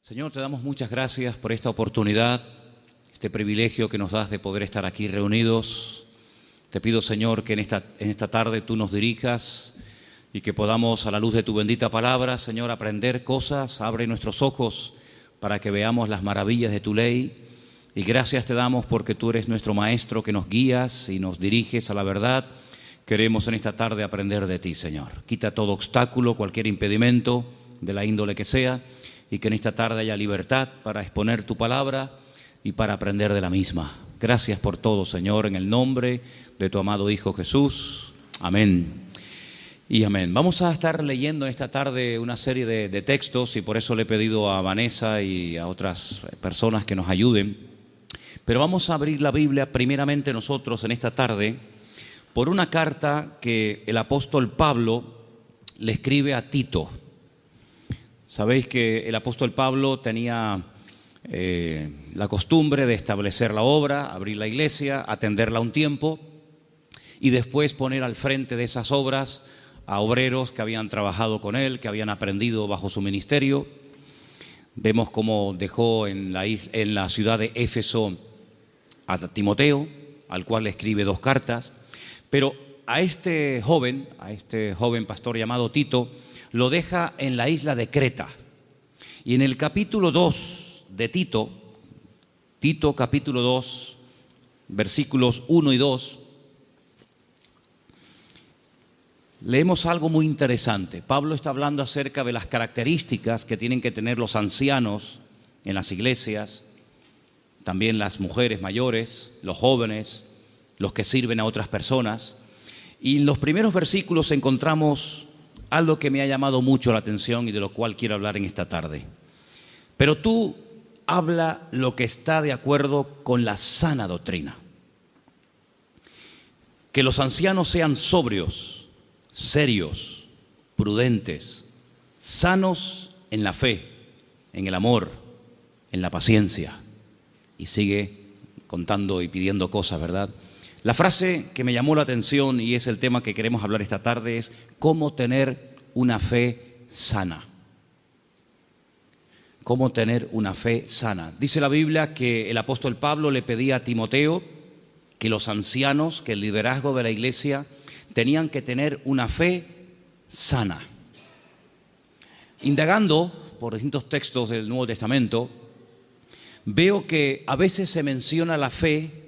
Señor, te damos muchas gracias por esta oportunidad, este privilegio que nos das de poder estar aquí reunidos. Te pido, Señor, que en esta tarde tú nos dirijas y que podamos, a la luz de tu bendita palabra, Señor, aprender cosas. Abre nuestros ojos para que veamos las maravillas de tu ley. Y gracias te damos porque tú eres nuestro Maestro, que nos guías y nos diriges a la verdad. Queremos en esta tarde aprender de ti, Señor. Quita todo obstáculo, cualquier impedimento, de la índole que sea, y que en esta tarde haya libertad para exponer tu palabra y para aprender de la misma. Gracias por todo, Señor, en el nombre de tu amado Hijo Jesús. Amén y amén. Vamos a estar leyendo en esta tarde una serie de textos, y por eso le he pedido a Vanessa y a otras personas que nos ayuden. Pero vamos a abrir la Biblia primeramente nosotros en esta tarde por una carta que el apóstol Pablo le escribe a Tito. Sabéis que el apóstol Pablo tenía la costumbre de establecer la obra, abrir la iglesia, atenderla un tiempo y después poner al frente de esas obras a obreros que habían trabajado con él, que habían aprendido bajo su ministerio. Vemos cómo dejó en la ciudad de Éfeso a Timoteo, al cual le escribe 2 cartas, pero a este joven pastor llamado Tito, lo deja en la isla de Creta. Y en el capítulo 2 de Tito capítulo 2, versículos 1 y 2, leemos algo muy interesante. Pablo está hablando acerca de las características que tienen que tener los ancianos en las iglesias, también las mujeres mayores, los jóvenes, los que sirven a otras personas. Y en los primeros versículos encontramos algo que me ha llamado mucho la atención y de lo cual quiero hablar en esta tarde. Pero tú habla lo que está de acuerdo con la sana doctrina. Que los ancianos sean sobrios, serios, prudentes, sanos en la fe, en el amor, en la paciencia. Y sigue contando y pidiendo cosas, ¿verdad? La frase que me llamó la atención, y es el tema que queremos hablar esta tarde, es cómo tener una fe sana. Cómo tener una fe sana. Dice la Biblia que el apóstol Pablo le pedía a Timoteo que los ancianos, que el liderazgo de la iglesia, tenían que tener una fe sana. Indagando por distintos textos del Nuevo Testamento, veo que a veces se menciona la fe,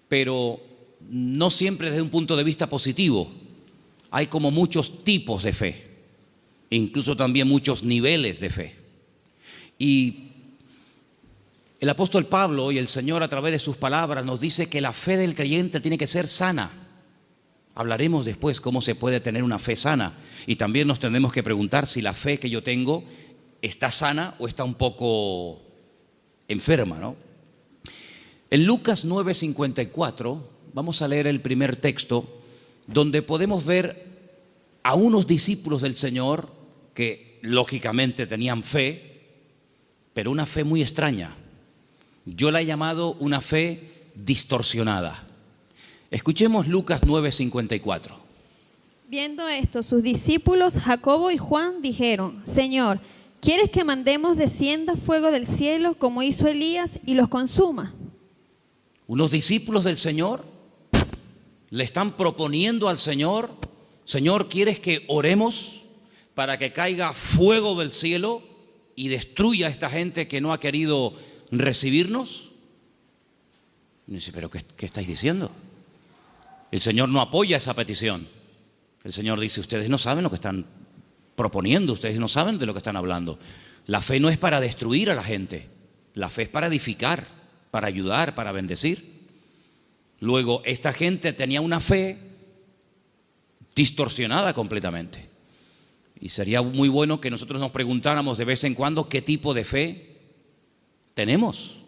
pero no siempre desde un punto de vista positivo. Hay como muchos tipos de fe, incluso también muchos niveles de fe. Y el apóstol Pablo y el Señor, a través de sus palabras, nos dice que la fe del creyente tiene que ser sana. Hablaremos después cómo se puede tener una fe sana, y también nos tendremos que preguntar si la fe que yo tengo está sana o está un poco enferma, ¿no? En Lucas 9:54 vamos a leer el primer texto, donde podemos ver a unos discípulos del Señor que lógicamente tenían fe, pero una fe muy extraña. Yo la he llamado una fe distorsionada. Escuchemos Lucas 9:54. Viendo esto, sus discípulos Jacobo y Juan dijeron: Señor, ¿quieres que mandemos descienda fuego del cielo como hizo Elías y los consuma? Unos discípulos del Señor le están proponiendo al Señor: Señor, ¿quieres que oremos para que caiga fuego del cielo y destruya a esta gente que no ha querido recibirnos? Y dice: ¿pero qué estáis diciendo? El Señor no apoya esa petición. El Señor dice: ustedes no saben lo que están proponiendo, ustedes no saben de lo que están hablando. La fe no es para destruir a la gente, la fe es para edificar, para ayudar, para bendecir. Luego, esta gente tenía una fe distorsionada completamente. Y sería muy bueno que nosotros nos preguntáramos de vez en cuando qué tipo de fe tenemos.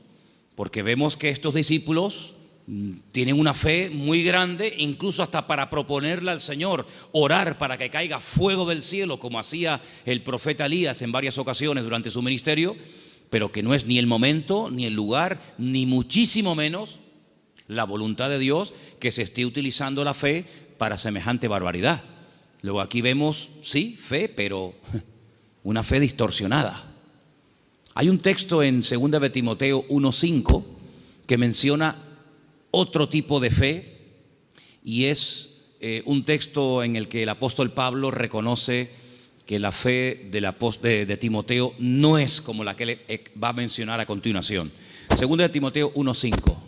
Porque vemos que estos discípulos tienen una fe muy grande, incluso hasta para proponerle al Señor orar para que caiga fuego del cielo, como hacía el profeta Elías en varias ocasiones durante su ministerio, pero que no es ni el momento, ni el lugar, ni muchísimo menos la voluntad de Dios que se esté utilizando la fe para semejante barbaridad. Luego aquí vemos, sí, fe, pero una fe distorsionada. Hay un texto en 2 de Timoteo 1:5 que menciona otro tipo de fe, y es un texto en el que el apóstol Pablo reconoce que la fe de Timoteo no es como la que él va a mencionar a continuación. 2 de Timoteo 1:5.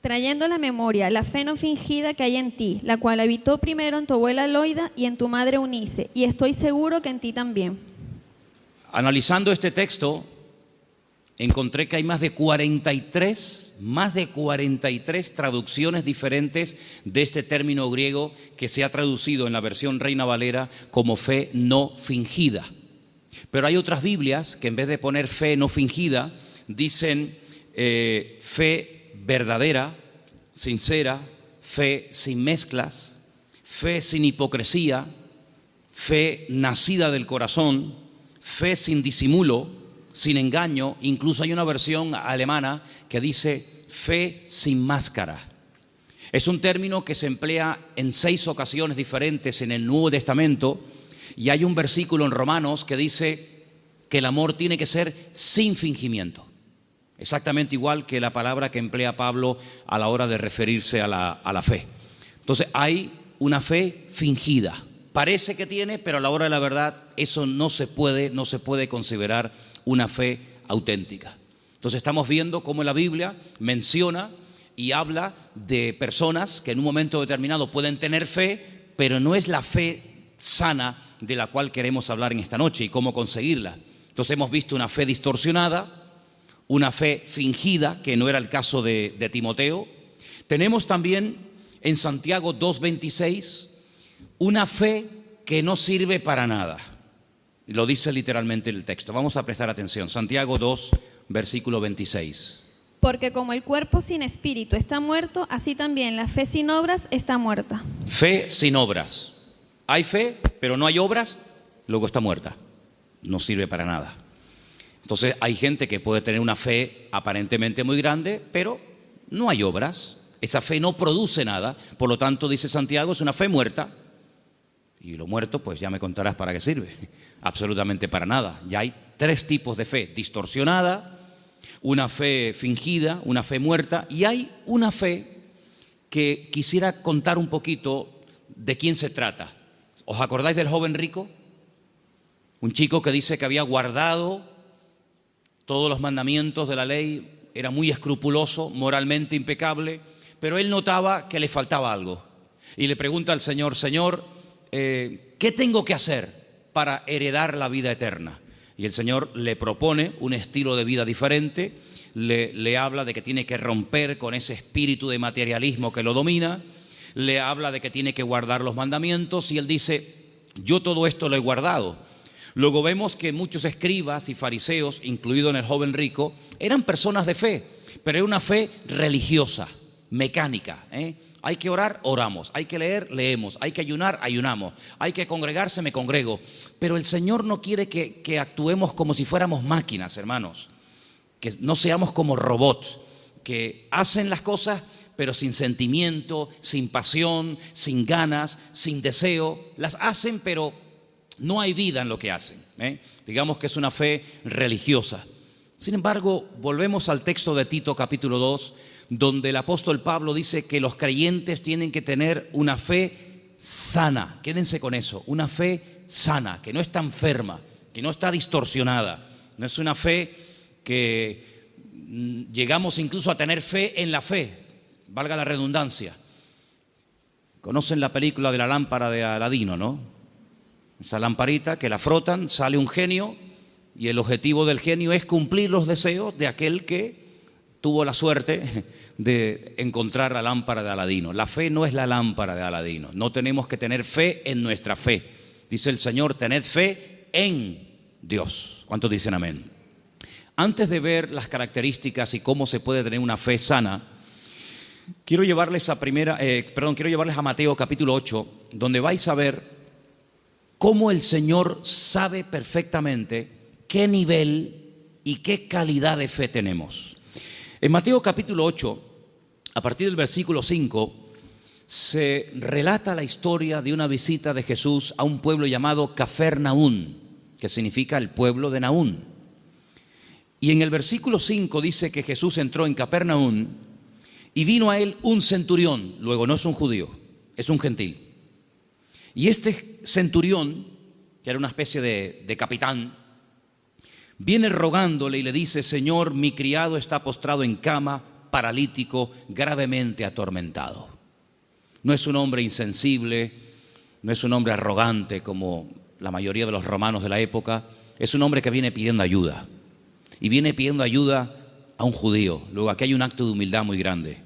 Trayendo a la memoria la fe no fingida que hay en ti, la cual habitó primero en tu abuela Loida y en tu madre Eunice, y estoy seguro que en ti también. Analizando este texto, encontré que hay más de 43 traducciones diferentes de este término griego que se ha traducido en la versión Reina Valera como fe no fingida. Pero hay otras Biblias que en vez de poner fe no fingida, dicen fe verdadera, sincera, fe sin mezclas, fe sin hipocresía, fe nacida del corazón, fe sin disimulo, sin engaño. Incluso hay una versión alemana que dice fe sin máscara. Es un término que se emplea en 6 ocasiones diferentes en el Nuevo Testamento, y hay un versículo en Romanos que dice que el amor tiene que ser sin fingimiento. Exactamente igual que la palabra que emplea Pablo a la hora de referirse a la fe. Entonces hay una fe fingida. Parece que tiene, pero a la hora de la verdad eso no se puede considerar una fe auténtica. Entonces estamos viendo cómo la Biblia menciona y habla de personas que en un momento determinado pueden tener fe, pero no es la fe sana de la cual queremos hablar en esta noche y cómo conseguirla. Entonces hemos visto una fe distorsionada, una fe fingida, que no era el caso de Timoteo. Tenemos también en Santiago 2:26 una fe que no sirve para nada. Lo dice literalmente el texto. Vamos a prestar atención. Santiago 2, versículo 26. Porque como el cuerpo sin espíritu está muerto, así también la fe sin obras está muerta. Fe sin obras. Hay fe, pero no hay obras, luego está muerta. No sirve para nada. Entonces hay gente que puede tener una fe aparentemente muy grande, pero no hay obras. Esa fe no produce nada. Por lo tanto, dice Santiago, es una fe muerta. Y lo muerto, pues ya me contarás para qué sirve. Absolutamente para nada. Ya hay 3 tipos de fe: distorsionada, una fe fingida, una fe muerta, y hay una fe que quisiera contar un poquito de quién se trata. ¿Os acordáis del joven rico? Un chico que dice que había guardado todos los mandamientos de la ley, era muy escrupuloso, moralmente impecable, pero él notaba que le faltaba algo. Y le pregunta al Señor: Señor, ¿qué tengo que hacer para heredar la vida eterna? Y el Señor le propone un estilo de vida diferente, le habla de que tiene que romper con ese espíritu de materialismo que lo domina, le habla de que tiene que guardar los mandamientos, y él dice: yo todo esto lo he guardado. Luego vemos que muchos escribas y fariseos, incluido en el joven rico, eran personas de fe, pero era una fe religiosa, mecánica, Hay que orar, oramos. Hay que leer, leemos. Hay que ayunar, ayunamos. Hay que congregarse, me congrego. Pero el Señor no quiere que actuemos como si fuéramos máquinas, hermanos. Que no seamos como robots, que hacen las cosas pero sin sentimiento, sin pasión, sin ganas, sin deseo. Las hacen, pero no hay vida en lo que hacen. Digamos que es una fe religiosa. Sin embargo, volvemos al texto de Tito capítulo 2, donde el apóstol Pablo dice que los creyentes tienen que tener una fe sana. Quédense con eso, una fe sana, que no está enferma, que no está distorsionada. No es una fe que llegamos incluso a tener fe en la fe, valga la redundancia. Conocen la película de la lámpara de Aladino, ¿no? Esa lamparita que la frotan, sale un genio, y el objetivo del genio es cumplir los deseos de aquel que tuvo la suerte de encontrar la lámpara de Aladino. La fe no es la lámpara de Aladino. No tenemos que tener fe en nuestra fe. Dice el Señor: tened fe en Dios. ¿Cuántos dicen amén? Antes de ver las características y cómo se puede tener una fe sana, quiero llevarles a Mateo capítulo 8, donde vais a ver cómo el Señor sabe perfectamente qué nivel y qué calidad de fe tenemos. En Mateo capítulo 8, a partir del versículo 5, se relata la historia de una visita de Jesús a un pueblo llamado Cafarnaún, que significa el pueblo de Naún. Y en el versículo 5 dice que Jesús entró en Capernaum y vino a él un centurión. Luego no es un judío, es un gentil. Y este centurión, que era una especie de capitán, viene rogándole y le dice: Señor, mi criado está postrado en cama, paralítico, gravemente atormentado. No es un hombre insensible, no es un hombre arrogante como la mayoría de los romanos de la época. Es un hombre que viene pidiendo ayuda. Y viene pidiendo ayuda a un judío. Luego aquí hay un acto de humildad muy grande.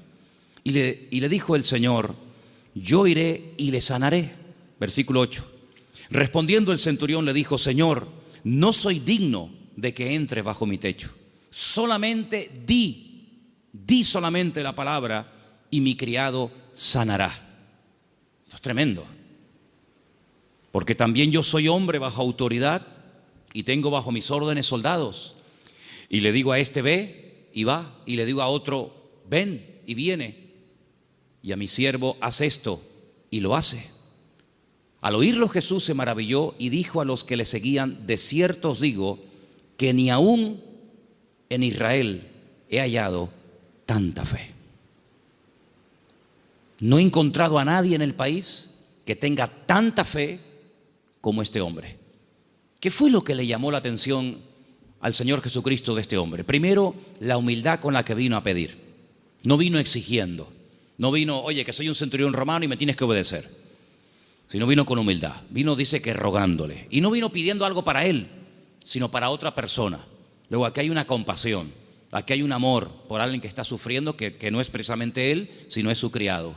Y le dijo el Señor: yo iré y le sanaré. Versículo 8. Respondiendo el centurión le dijo: Señor, no soy digno de que entre bajo mi techo. Solamente di solamente la palabra y mi criado sanará. Esto es tremendo. Porque también yo soy hombre bajo autoridad y tengo bajo mis órdenes soldados. Y le digo a este: ve y va. Y le digo a otro: ven y viene. Y a mi siervo: haz esto, y lo hace. Al oírlo Jesús se maravilló y dijo a los que le seguían: de cierto os digo que ni aún en Israel he hallado tanta fe. No he encontrado a nadie en el país que tenga tanta fe como este hombre. ¿Qué fue lo que le llamó la atención al Señor Jesucristo de este hombre? Primero, la humildad con la que vino a pedir. No vino exigiendo. No vino: oye, que soy un centurión romano y me tienes que obedecer. Sino vino con humildad. Vino, dice, que rogándole. Y no vino pidiendo algo para él, sino para otra persona. Luego aquí hay una compasión. Aquí hay un amor por alguien que está sufriendo, que no es precisamente él, sino es su criado.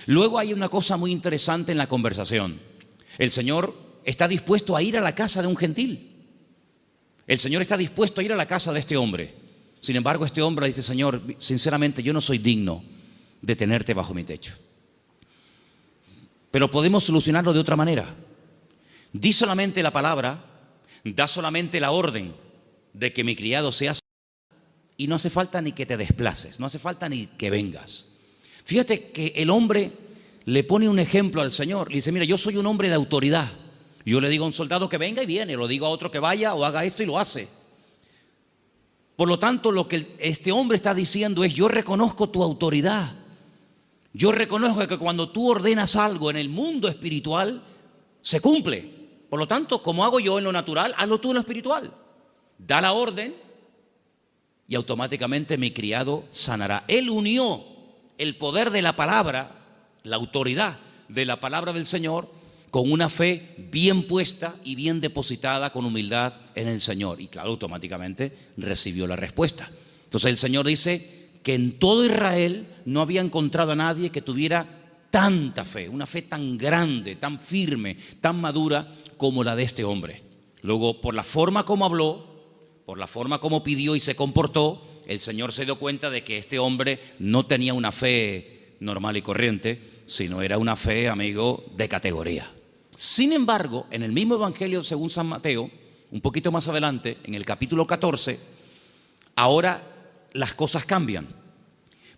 Luego hay una cosa muy interesante en la conversación. El Señor está dispuesto a ir a la casa de un gentil. El Señor está dispuesto a ir a la casa de este hombre. Sin embargo, este hombre dice: Señor, sinceramente yo no soy digno de tenerte bajo mi techo. Pero podemos solucionarlo de otra manera. Di solamente la palabra, da solamente la orden de que mi criado sea sanado, y no hace falta ni que te desplaces, no hace falta ni que vengas. Fíjate que el hombre le pone un ejemplo al Señor. Le dice: mira, yo soy un hombre de autoridad. Yo le digo a un soldado que venga y viene, lo digo a otro que vaya o haga esto y lo hace. Por lo tanto, lo que este hombre está diciendo es: yo reconozco tu autoridad. Yo reconozco que cuando tú ordenas algo en el mundo espiritual, se cumple. Por lo tanto, como hago yo en lo natural, hazlo tú en lo espiritual. Da la orden y automáticamente mi criado sanará. Él unió el poder de la palabra, la autoridad de la palabra del Señor, con una fe bien puesta y bien depositada con humildad en el Señor. Y claro, automáticamente recibió la respuesta. Entonces el Señor dice que en todo Israel no había encontrado a nadie que tuviera tanta fe, una fe tan grande, tan firme, tan madura como la de este hombre. Luego, por la forma como habló, por la forma como pidió y se comportó, el Señor se dio cuenta de que este hombre no tenía una fe normal y corriente, sino era una fe, amigo, de categoría. Sin embargo, en el mismo Evangelio según San Mateo, un poquito más adelante, en el capítulo 14, ahora las cosas cambian.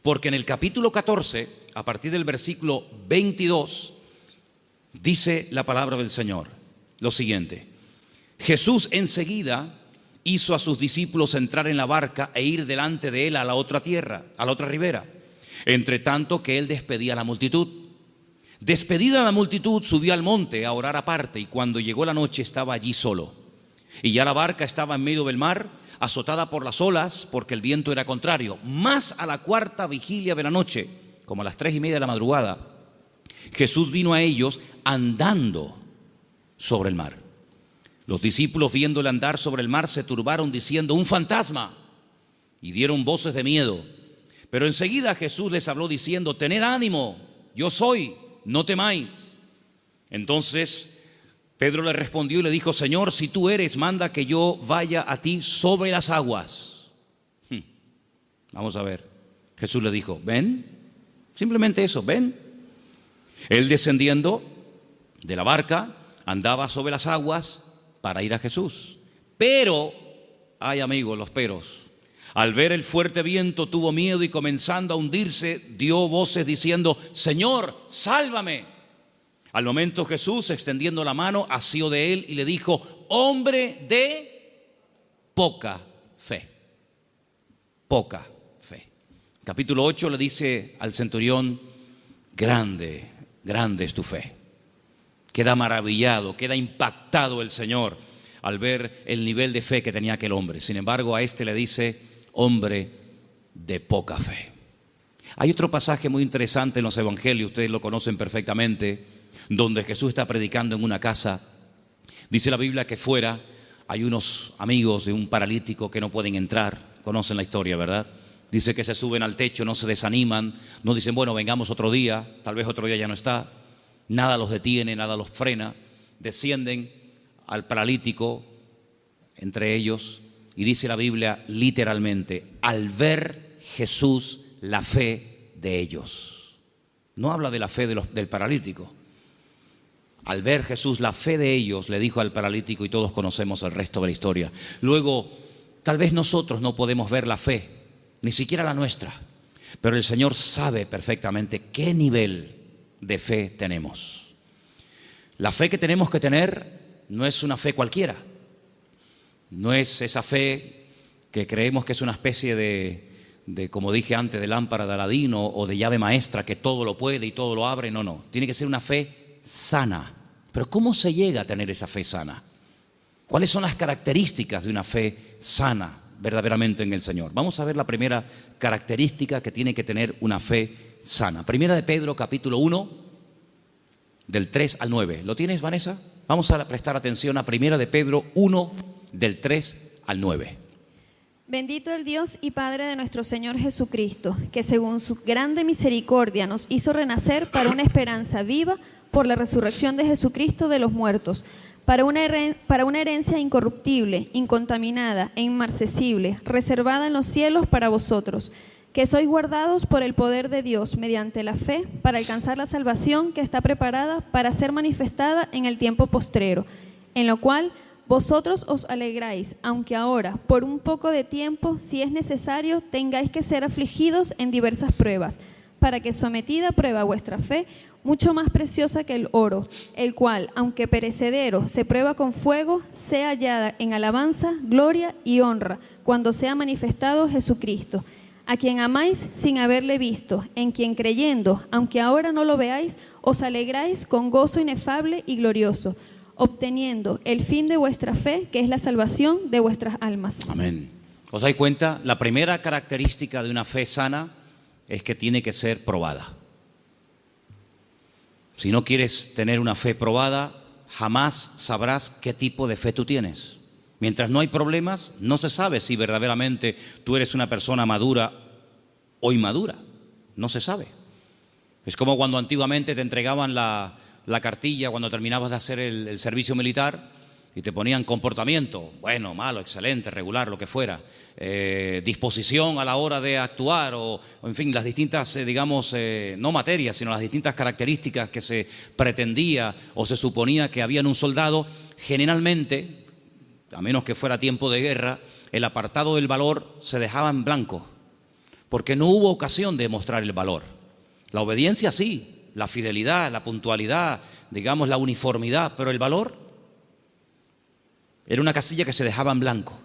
Porque en el capítulo 14, a partir del versículo 22, dice la palabra del Señor lo siguiente: Jesús enseguida hizo a sus discípulos entrar en la barca e ir delante de él a la otra tierra, a la otra ribera, entre tanto que él despedía a la multitud. Despedida la multitud, subió al monte a orar aparte, y cuando llegó la noche estaba allí solo. Y ya la barca estaba en medio del mar, azotada por las olas, porque el viento era contrario. Más a la cuarta vigilia de la noche, como a las 3:30 de la madrugada, Jesús vino a ellos andando sobre el mar. Los discípulos, viéndole andar sobre el mar, se turbaron diciendo: un fantasma, y dieron voces de miedo. Pero enseguida Jesús les habló diciendo: tened ánimo, yo soy, no temáis. Entonces Pedro le respondió y le dijo: Señor, si tú eres, manda que yo vaya a ti sobre las aguas. Vamos a ver. Jesús le dijo: ven. Simplemente eso, ven. Él, descendiendo de la barca, andaba sobre las aguas para ir a Jesús. Pero, ay amigos, los peros. Al ver el fuerte viento tuvo miedo y, comenzando a hundirse, dio voces diciendo: Señor, sálvame. Al momento Jesús, extendiendo la mano, asió de él y le dijo: hombre de poca fe. Poca fe. Capítulo 8 le dice al centurión: grande, grande es tu fe. Queda maravillado, queda impactado el Señor al ver el nivel de fe que tenía aquel hombre. Sin embargo, a este le dice: hombre de poca fe. Hay otro pasaje muy interesante en los evangelios, ustedes lo conocen perfectamente, donde Jesús está predicando en una casa. Dice la Biblia que fuera hay unos amigos de un paralítico que no pueden entrar. Conocen la historia, ¿verdad? Dice que se suben al techo, no se desaniman, no dicen: bueno, vengamos otro día, tal vez otro día ya no está. Nada los detiene, nada los frena. Descienden al paralítico entre ellos, y dice la Biblia literalmente: al ver Jesús la fe de ellos. No habla de la fe del paralítico. Al ver Jesús la fe de ellos, le dijo al paralítico, y todos conocemos el resto de la historia. Luego, tal vez nosotros no podemos ver la fe, ni siquiera la nuestra, pero el Señor sabe perfectamente qué nivel de fe tenemos. La fe que tenemos que tener no es una fe cualquiera. No es esa fe que creemos que es una especie de, como dije antes, de lámpara de Aladín o de llave maestra que todo lo puede y todo lo abre. No, no. Tiene que ser una fe sana. Pero ¿cómo se llega a tener esa fe sana? ¿Cuáles son las características de una fe sana verdaderamente en el Señor? Vamos a ver la primera característica que tiene que tener una fe sana. Primera de Pedro, capítulo 1, del 3 al 9. ¿Lo tienes, Vanessa? Vamos a prestar atención a Primera de Pedro 1, del 3 al 9. Bendito el Dios y Padre de nuestro Señor Jesucristo, que según su grande misericordia nos hizo renacer para una esperanza viva por la resurrección de Jesucristo de los muertos, para una herencia incorruptible, incontaminada e inmarcesible, reservada en los cielos para vosotros, que sois guardados por el poder de Dios mediante la fe para alcanzar la salvación que está preparada para ser manifestada en el tiempo postrero, en lo cual vosotros os alegráis, aunque ahora, por un poco de tiempo, si es necesario, tengáis que ser afligidos en diversas pruebas, para que sometida a prueba vuestra fe, mucho más preciosa que el oro, el cual, aunque perecedero, se prueba con fuego, sea hallada en alabanza, gloria y honra, cuando sea manifestado Jesucristo, a quien amáis sin haberle visto, en quien creyendo, aunque ahora no lo veáis, os alegráis con gozo inefable y glorioso, obteniendo el fin de vuestra fe, que es la salvación de vuestras almas. Amén. ¿Os dais cuenta? La primera característica de una fe sana es que tiene que ser probada. Si no quieres tener una fe probada, jamás sabrás qué tipo de fe tú tienes. Mientras no hay problemas, no se sabe si verdaderamente tú eres una persona madura o inmadura. No se sabe. Es como cuando antiguamente te entregaban la cartilla cuando terminabas de hacer el servicio militar y te ponían comportamiento, bueno, malo, excelente, regular, lo que fuera, disposición a la hora de actuar o en fin, las distintas, digamos, no materias, sino las distintas características que se pretendía o se suponía que había en un soldado. Generalmente, a menos que fuera tiempo de guerra, el apartado del valor se dejaba en blanco, porque no hubo ocasión de mostrar el valor. La obediencia sí, la fidelidad, la puntualidad, digamos la uniformidad, pero el valor era una casilla que se dejaba en blanco.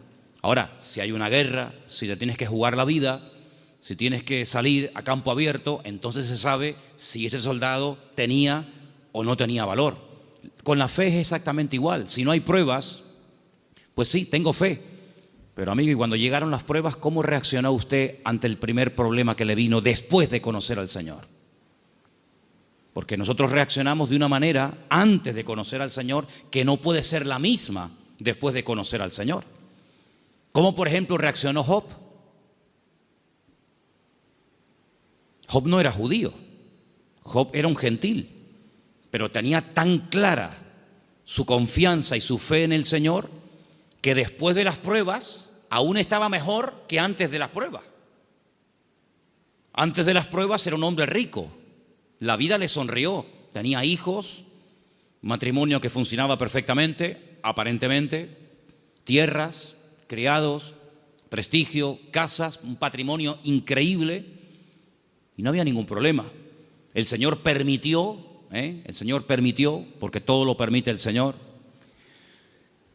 Ahora, si hay una guerra, si te tienes que jugar la vida, si tienes que salir a campo abierto, entonces se sabe si ese soldado tenía o no tenía valor. Con la fe es exactamente igual. Si no hay pruebas, pues sí, tengo fe. Pero amigo, y cuando llegaron las pruebas, ¿cómo reaccionó usted ante el primer problema que le vino después de conocer al Señor? Porque nosotros reaccionamos de una manera antes de conocer al Señor que no puede ser la misma después de conocer al Señor. ¿Cómo, por ejemplo, reaccionó Job? Job no era judío, Job era un gentil, pero tenía tan clara su confianza y su fe en el Señor que después de las pruebas aún estaba mejor que antes de las pruebas. Antes de las pruebas era un hombre rico, la vida le sonrió, tenía hijos, matrimonio que funcionaba perfectamente, aparentemente, tierras, criados, prestigio, casas, un patrimonio increíble y no había ningún problema. El Señor permitió El Señor permitió, porque todo lo permite el Señor,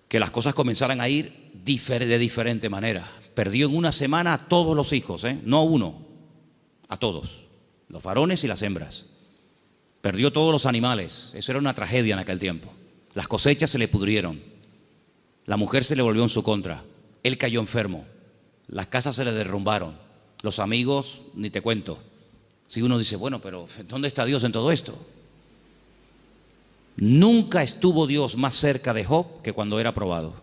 que las cosas comenzaran a ir de diferente manera. Perdió en una semana a todos los hijos, no a uno, a todos, los varones y las hembras. Perdió todos los animales. Eso era una tragedia en aquel tiempo. Las cosechas se le pudrieron. La mujer se le volvió en su contra. Él cayó enfermo. Las casas se le derrumbaron. Los amigos, ni te cuento. Si uno dice, bueno, pero ¿dónde está Dios en todo esto? Nunca estuvo Dios más cerca de Job que cuando era probado.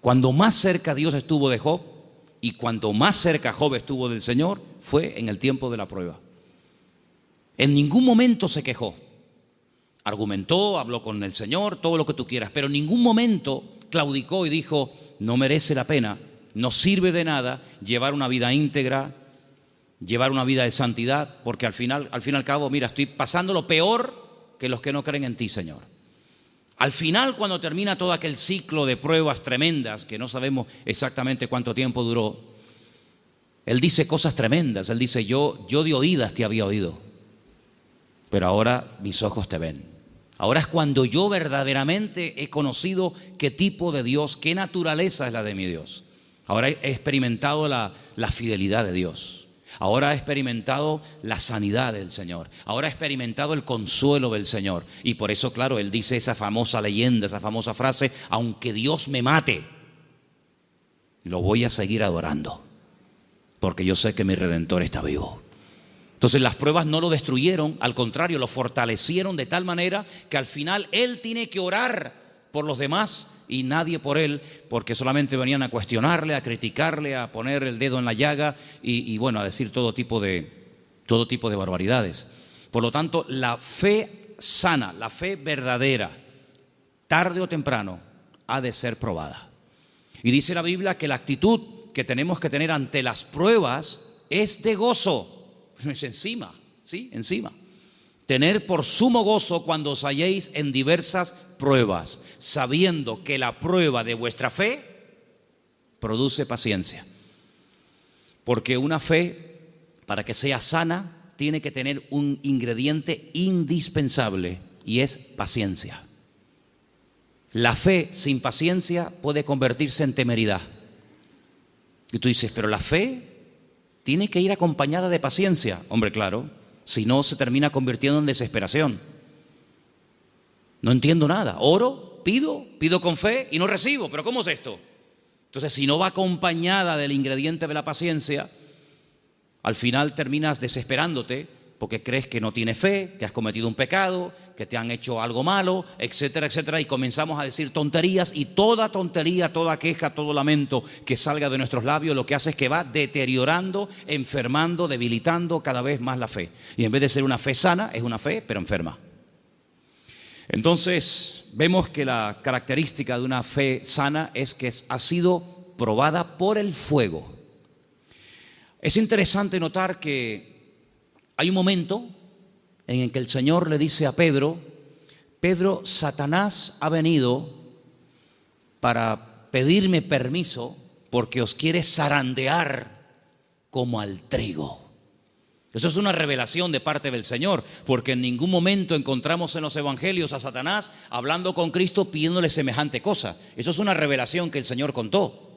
Cuando más cerca Dios estuvo de Job y cuanto más cerca Job estuvo del Señor fue en el tiempo de la prueba. En ningún momento se quejó. Argumentó, habló con el Señor, todo lo que tú quieras, pero en ningún momento claudicó y dijo, no merece la pena, no sirve de nada llevar una vida íntegra, llevar una vida de santidad, porque al fin y al cabo, mira, estoy pasando lo peor que los que no creen en ti, Señor. Al final, cuando termina todo aquel ciclo de pruebas tremendas, que no sabemos exactamente cuánto tiempo duró, Él dice cosas tremendas. Él dice, yo de oídas te había oído, pero ahora mis ojos te ven. Ahora es cuando yo verdaderamente he conocido qué tipo de Dios, qué naturaleza es la de mi Dios. Ahora he experimentado la fidelidad de Dios. Ahora he experimentado la sanidad del Señor. Ahora he experimentado el consuelo del Señor. Y por eso, claro, Él dice esa famosa leyenda, esa famosa frase, aunque Dios me mate, lo voy a seguir adorando, porque yo sé que mi Redentor está vivo. Entonces las pruebas no lo destruyeron, al contrario, lo fortalecieron de tal manera que al final Él tiene que orar por los demás y nadie por Él, porque solamente venían a cuestionarle, a criticarle, a poner el dedo en la llaga y bueno, a decir todo tipo de barbaridades. Por lo tanto, la fe sana, la fe verdadera, tarde o temprano, ha de ser probada. Y dice la Biblia que la actitud que tenemos que tener ante las pruebas es de gozo. Es encima, ¿sí? Encima. Tener por sumo gozo cuando os halléis en diversas pruebas, sabiendo que la prueba de vuestra fe produce paciencia. Porque una fe, para que sea sana, tiene que tener un ingrediente indispensable y es paciencia. La fe sin paciencia puede convertirse en temeridad. Y tú dices, pero la fe tiene que ir acompañada de paciencia. Hombre, claro, si no se termina convirtiendo en desesperación. No entiendo nada. Oro, pido con fe y no recibo. ¿Pero cómo es esto? Entonces, si no va acompañada del ingrediente de la paciencia, al final terminas desesperándote porque crees que no tienes fe, que has cometido un pecado, que te han hecho algo malo, etcétera, etcétera, y comenzamos a decir tonterías, y toda tontería, toda queja, todo lamento que salga de nuestros labios lo que hace es que va deteriorando, enfermando, debilitando cada vez más la fe. Y en vez de ser una fe sana, es una fe pero enferma. Entonces vemos que la característica de una fe sana es que ha sido probada por el fuego. Es interesante notar que hay un momento en el que el Señor le dice a Pedro, Pedro, Satanás ha venido para pedirme permiso porque os quiere zarandear como al trigo. Eso es una revelación de parte del Señor, porque en ningún momento encontramos en los evangelios a Satanás hablando con Cristo pidiéndole semejante cosa. Eso es una revelación que el Señor contó.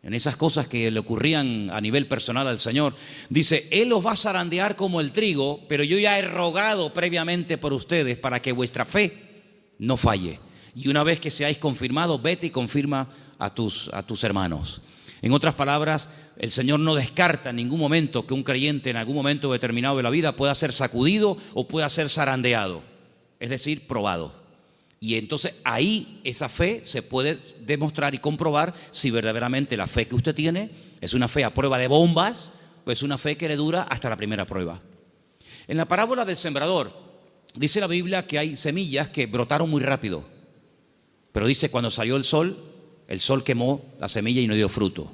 En esas cosas que le ocurrían a nivel personal al Señor, dice, Él os va a zarandear como el trigo, pero yo ya he rogado previamente por ustedes para que vuestra fe no falle. Y una vez que seáis confirmados, vete y confirma a tus hermanos. En otras palabras, el Señor no descarta en ningún momento que un creyente en algún momento determinado de la vida pueda ser sacudido o pueda ser zarandeado, es decir, probado. Y entonces ahí esa fe se puede demostrar y comprobar si verdaderamente la fe que usted tiene es una fe a prueba de bombas o es una fe que le dura hasta la primera prueba. En la parábola del sembrador dice la Biblia que hay semillas que brotaron muy rápido, pero dice cuando salió el sol quemó la semilla y no dio fruto.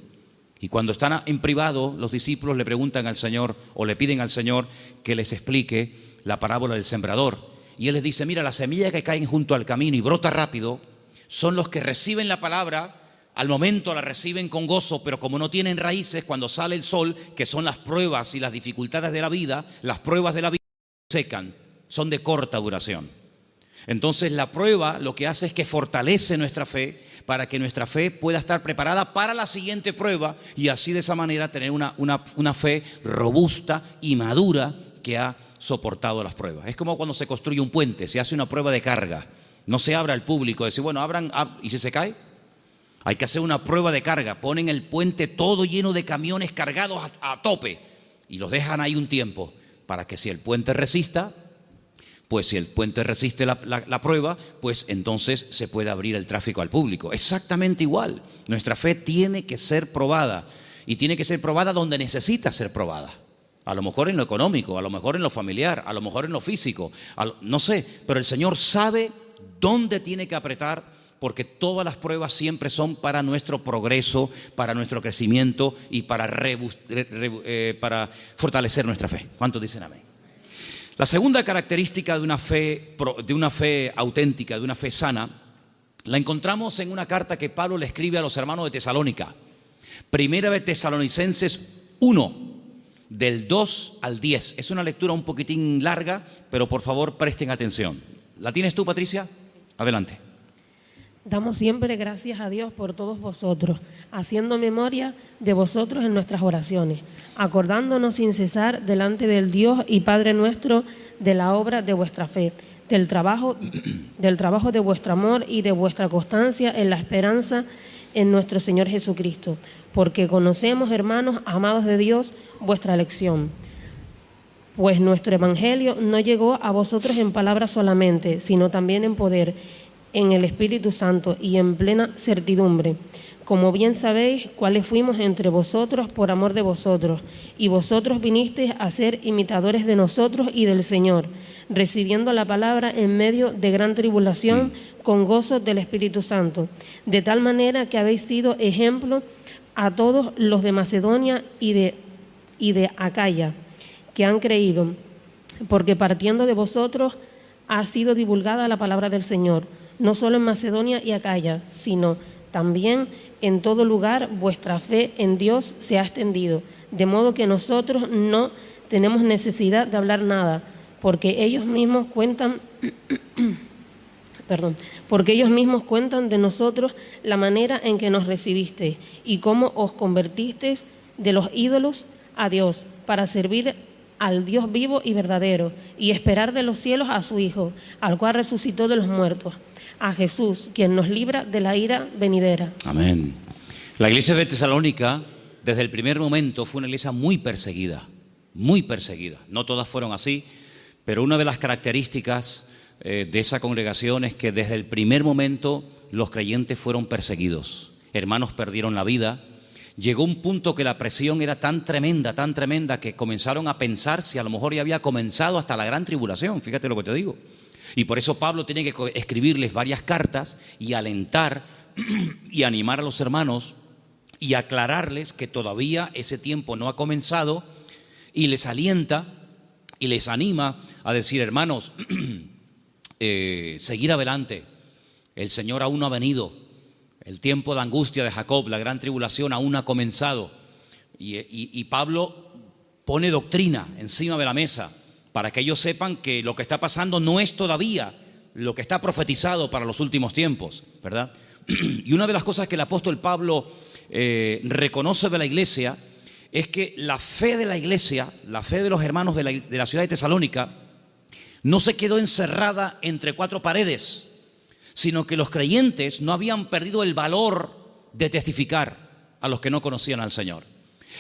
Y cuando están en privado, los discípulos le preguntan al Señor o le piden al Señor que les explique la parábola del sembrador. Y Él les dice, mira, las semillas que caen junto al camino y brota rápido son los que reciben la palabra, al momento la reciben con gozo, pero como no tienen raíces, cuando sale el sol, que son las pruebas y las dificultades de la vida, las pruebas de la vida, secan, son de corta duración. Entonces la prueba lo que hace es que fortalece nuestra fe para que nuestra fe pueda estar preparada para la siguiente prueba y así de esa manera tener una fe robusta y madura que ha soportado las pruebas. Es como cuando se construye un puente, se hace una prueba de carga. No se abre al público, decir, bueno, abran, ¿y si se cae? Hay que hacer una prueba de carga. Ponen el puente todo lleno de camiones cargados a tope y los dejan ahí un tiempo para que si el puente resista, pues si el puente resiste la prueba, pues entonces se puede abrir el tráfico al público. Exactamente igual. Nuestra fe tiene que ser probada y tiene que ser probada donde necesita ser probada. A lo mejor en lo económico, a lo mejor en lo familiar, a lo mejor en lo físico, no sé, pero el Señor sabe dónde tiene que apretar, porque todas las pruebas siempre son para nuestro progreso, para nuestro crecimiento y para fortalecer nuestra fe. ¿Cuántos dicen amén? La segunda característica de una fe auténtica, de una fe sana, la encontramos en una carta que Pablo le escribe a los hermanos de Tesalónica. Primera de Tesalonicenses 1. Del 2 al 10. Es una lectura un poquitín larga, pero por favor presten atención. ¿La tienes tú, Patricia? Adelante. Damos siempre gracias a Dios por todos vosotros, haciendo memoria de vosotros en nuestras oraciones, acordándonos sin cesar delante del Dios y Padre nuestro de la obra de vuestra fe, del trabajo de vuestro amor y de vuestra constancia en la esperanza en nuestro Señor Jesucristo, porque conocemos, hermanos amados de Dios, vuestra elección. Pues nuestro evangelio no llegó a vosotros en palabras solamente, sino también en poder, en el Espíritu Santo y en plena certidumbre. Como bien sabéis, cuáles fuimos entre vosotros por amor de vosotros, y vosotros vinisteis a ser imitadores de nosotros y del Señor, recibiendo la palabra en medio de gran tribulación con gozo del Espíritu Santo, de tal manera que habéis sido ejemplo a todos los de Macedonia y de Acaya, que han creído, porque partiendo de vosotros ha sido divulgada la palabra del Señor, no solo en Macedonia y Acaya, sino también en todo lugar vuestra fe en Dios se ha extendido, de modo que nosotros no tenemos necesidad de hablar nada, porque ellos mismos cuentan de nosotros la manera en que nos recibisteis y cómo os convertisteis de los ídolos a Dios para servir al Dios vivo y verdadero y esperar de los cielos a su Hijo, al cual resucitó de los muertos, a Jesús, quien nos libra de la ira venidera. Amén. La iglesia de Tesalónica, desde el primer momento, fue una iglesia muy perseguida, muy perseguida. No todas fueron así, pero una de las características de esa congregación es que desde el primer momento los creyentes fueron perseguidos. Hermanos perdieron la vida. Llegó un punto que la presión era tan tremenda, que comenzaron a pensar si a lo mejor ya había comenzado hasta la gran tribulación. Fíjate lo que te digo. Y por eso Pablo tiene que escribirles varias cartas y alentar y animar a los hermanos y aclararles que todavía ese tiempo no ha comenzado, y les alienta y les anima a decir, hermanos, seguir adelante. El Señor aún no ha venido. El tiempo de angustia de Jacob, la gran tribulación aún no ha comenzado. Y Pablo pone doctrina encima de la mesa para que ellos sepan que lo que está pasando no es todavía lo que está profetizado para los últimos tiempos, ¿verdad? Y una de las cosas que el apóstol Pablo reconoce de la iglesia es que la fe de la iglesia, la fe de los hermanos de la ciudad de Tesalónica, no se quedó encerrada entre cuatro paredes, sino que los creyentes no habían perdido el valor de testificar a los que no conocían al Señor.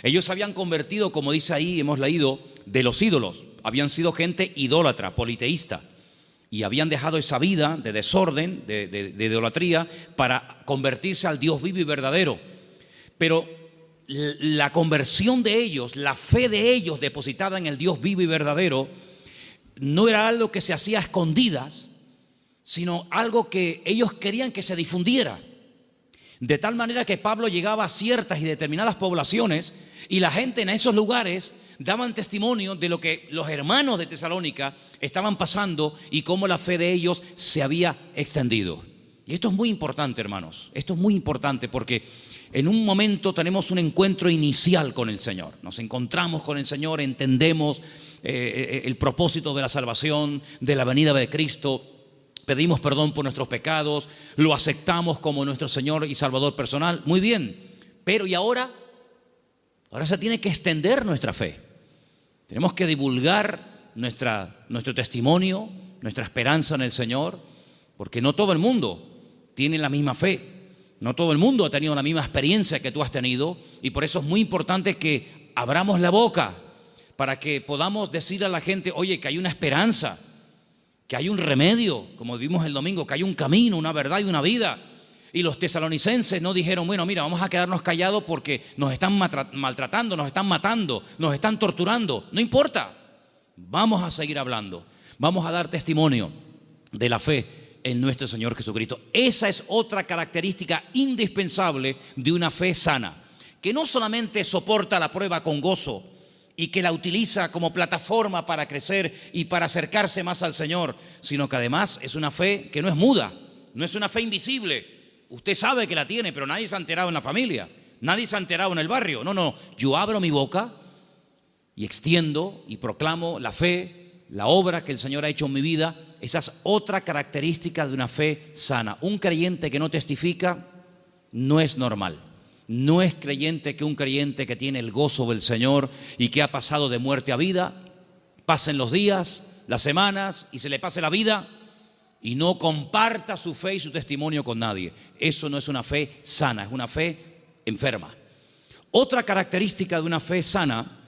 Ellos se habían convertido, como dice ahí, hemos leído, de los ídolos. Habían sido gente idólatra, politeísta, y habían dejado esa vida de desorden, de idolatría, para convertirse al Dios vivo y verdadero. Pero la conversión de ellos, la fe de ellos depositada en el Dios vivo y verdadero, no era algo que se hacía a escondidas, sino algo que ellos querían que se difundiera. De tal manera que Pablo llegaba a ciertas y determinadas poblaciones y la gente en esos lugares daban testimonio de lo que los hermanos de Tesalónica estaban pasando y cómo la fe de ellos se había extendido. Y esto es muy importante, hermanos. Esto es muy importante porque en un momento tenemos un encuentro inicial con el Señor. Nos encontramos con el Señor, entendemos el propósito de la salvación, de la venida de Cristo. Pedimos perdón por nuestros pecados, lo aceptamos como nuestro Señor y Salvador personal. Muy bien, pero ¿y ahora? Ahora se tiene que extender nuestra fe. Tenemos que divulgar nuestro testimonio, nuestra esperanza en el Señor, porque no todo el mundo tiene la misma fe. No todo el mundo ha tenido la misma experiencia que tú has tenido, y por eso es muy importante que abramos la boca para que podamos decir a la gente, oye, que hay una esperanza, que hay un remedio, como vimos el domingo, que hay un camino, una verdad y una vida. Y los tesalonicenses no dijeron, bueno, mira, vamos a quedarnos callados porque nos están maltratando, nos están matando, nos están torturando. No importa, vamos a seguir hablando, vamos a dar testimonio de la fe en nuestro Señor Jesucristo. Esa es otra característica indispensable de una fe sana, que no solamente soporta la prueba con gozo y que la utiliza como plataforma para crecer y para acercarse más al Señor, sino que además es una fe que no es muda, no es una fe invisible. Usted sabe que la tiene, pero nadie se ha enterado en la familia, nadie se ha enterado en el barrio. No, yo abro mi boca y extiendo y proclamo la fe, la obra que el Señor ha hecho en mi vida. Esa es otra característica de una fe sana. Un creyente que no testifica no es normal. No es creyente que un creyente que tiene el gozo del Señor y que ha pasado de muerte a vida, pasen los días, las semanas y se le pase la vida y no comparta su fe y su testimonio con nadie. Eso no es una fe sana, es una fe enferma. Otra característica de una fe sana,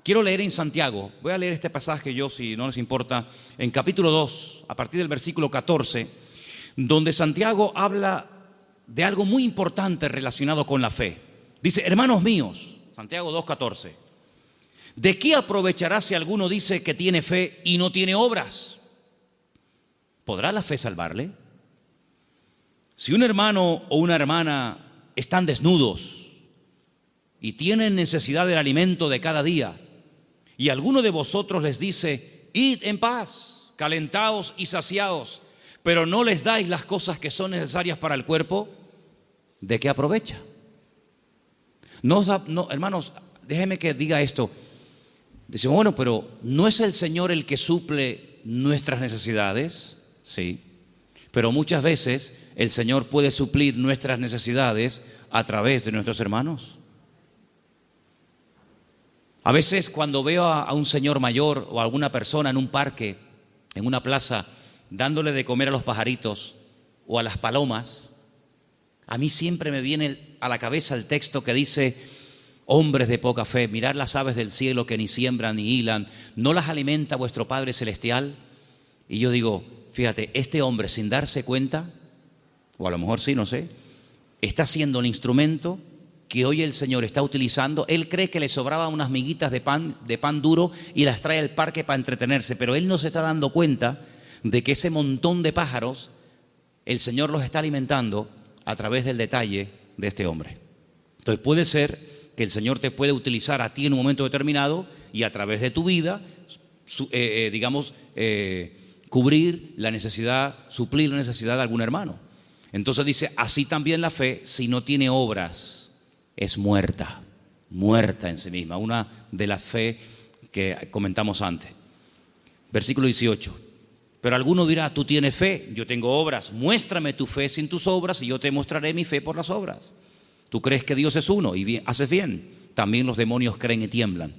quiero leer en Santiago. Voy a leer este pasaje yo, si no les importa, en capítulo 2, a partir del versículo 14, donde Santiago habla de algo muy importante relacionado con la fe. Dice, hermanos míos, Santiago 2:14, ¿de qué aprovechará si alguno dice que tiene fe y no tiene obras? ¿Podrá la fe salvarle? Si un hermano o una hermana están desnudos y tienen necesidad del alimento de cada día, y alguno de vosotros les dice, id en paz, calentaos y saciaos, pero no les dais las cosas que son necesarias para el cuerpo, ¿de qué aprovecha? No, hermanos, déjenme que diga esto. Decimos, bueno, pero ¿no es el Señor el que suple nuestras necesidades? Sí, pero muchas veces el Señor puede suplir nuestras necesidades a través de nuestros hermanos. A veces cuando veo a un señor mayor o a alguna persona en un parque, en una plaza, dándole de comer a los pajaritos o a las palomas, a mí siempre me viene a la cabeza el texto que dice, hombres de poca fe, mirad las aves del cielo que ni siembran ni hilan, ¿no las alimenta vuestro Padre Celestial? Y yo digo, fíjate, este hombre sin darse cuenta, o a lo mejor sí, no sé, está siendo un instrumento que hoy el Señor está utilizando. Él cree que le sobraban unas miguitas de pan duro y las trae al parque para entretenerse, pero él no se está dando cuenta de que ese montón de pájaros, el Señor los está alimentando a través del detalle de este hombre. Entonces puede ser que el Señor te puede utilizar a ti en un momento determinado y a través de tu vida, cubrir la necesidad, suplir la necesidad de algún hermano. Entonces dice, así también la fe, si no tiene obras, es muerta en sí misma. Una de las fe que comentamos antes. Versículo 18. Pero alguno dirá, tú tienes fe, yo tengo obras. Muéstrame tu fe sin tus obras y yo te mostraré mi fe por las obras. Tú crees que Dios es uno y bien, haces bien. También los demonios creen y tiemblan.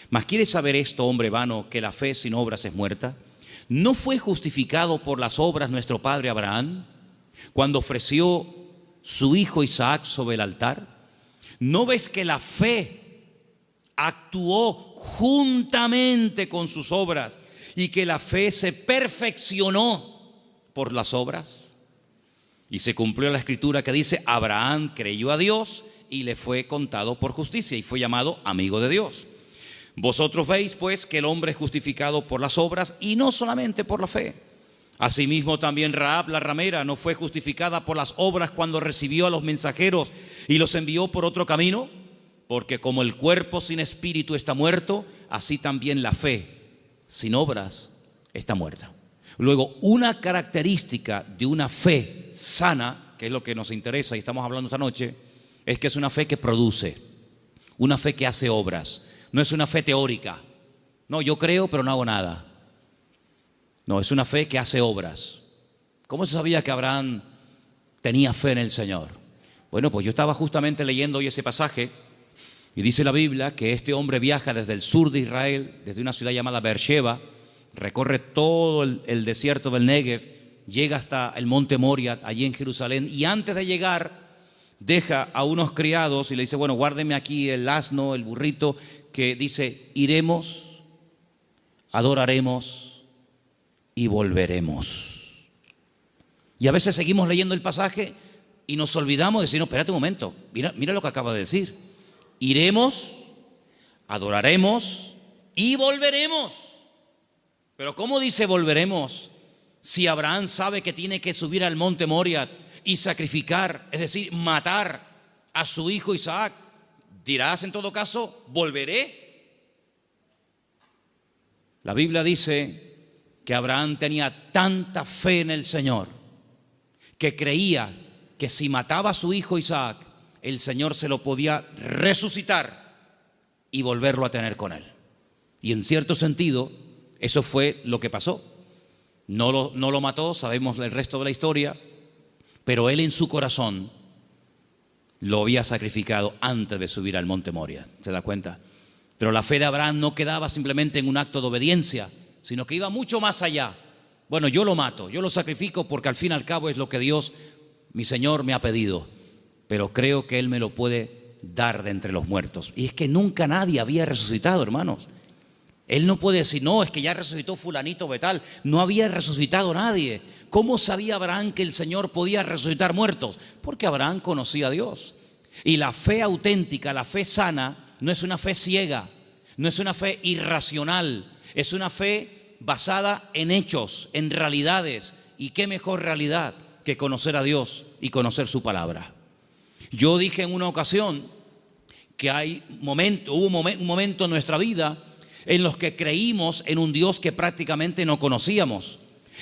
Mas ¿quieres saber esto, hombre vano, que la fe sin obras es muerta? ¿No fue justificado por las obras nuestro padre Abraham cuando ofreció su hijo Isaac sobre el altar? ¿No ves que la fe actuó juntamente con sus obras y que la fe se perfeccionó por las obras? Y se cumplió la escritura que dice, Abraham creyó a Dios y le fue contado por justicia y fue llamado amigo de Dios. Vosotros veis pues que el hombre es justificado por las obras y no solamente por la fe. Asimismo también Rahab la ramera no fue justificada por las obras cuando recibió a los mensajeros y los envió por otro camino, porque como el cuerpo sin espíritu está muerto, así también la fe sin obras está muerta. Luego, una característica de una fe sana, que es lo que nos interesa y estamos hablando esta noche, es que es una fe que produce, una fe que hace obras. No es una fe teórica, No, yo creo, pero no hago nada. No, es una fe que hace obras. ¿Cómo se sabía que Abraham tenía fe en el Señor? Bueno, pues yo estaba justamente leyendo hoy ese pasaje y dice la Biblia que este hombre viaja desde el sur de Israel, desde una ciudad llamada Beersheba, recorre todo el desierto del Negev, llega hasta el monte Moria, allí en Jerusalén, y antes de llegar deja a unos criados y le dice, bueno, guárdeme aquí el asno, el burrito, que dice, iremos, adoraremos y volveremos. Y a veces seguimos leyendo el pasaje y nos olvidamos de decir, no, espérate un momento, mira lo que acaba de decir. Iremos, adoraremos y volveremos. Pero ¿cómo dice volveremos si Abraham sabe que tiene que subir al monte Moria y sacrificar, es decir, matar a su hijo Isaac? Dirás en todo caso, volveré. La Biblia dice que Abraham tenía tanta fe en el Señor que creía que si mataba a su hijo Isaac, el Señor se lo podía resucitar y volverlo a tener con él. Y en cierto sentido, eso fue lo que pasó. No lo mató, sabemos el resto de la historia, pero él en su corazón lo había sacrificado antes de subir al monte Moria. ¿Se da cuenta? Pero la fe de Abraham no quedaba simplemente en un acto de obediencia, sino que iba mucho más allá. Bueno, yo lo mato, yo lo sacrifico porque al fin y al cabo es lo que Dios, mi Señor, me ha pedido, pero creo que Él me lo puede dar de entre los muertos. Y es que nunca nadie había resucitado, hermanos. Él no puede decir, no, es que ya resucitó fulanito o tal. No había resucitado nadie. ¿Cómo sabía Abraham que el Señor podía resucitar muertos? Porque Abraham conocía a Dios. Y la fe auténtica, la fe sana, no es una fe ciega, no es una fe irracional, es una fe basada en hechos, en realidades. ¿Y qué mejor realidad que conocer a Dios y conocer su palabra? Yo dije en una ocasión que hubo un momento en nuestra vida en los que creímos en un Dios que prácticamente no conocíamos.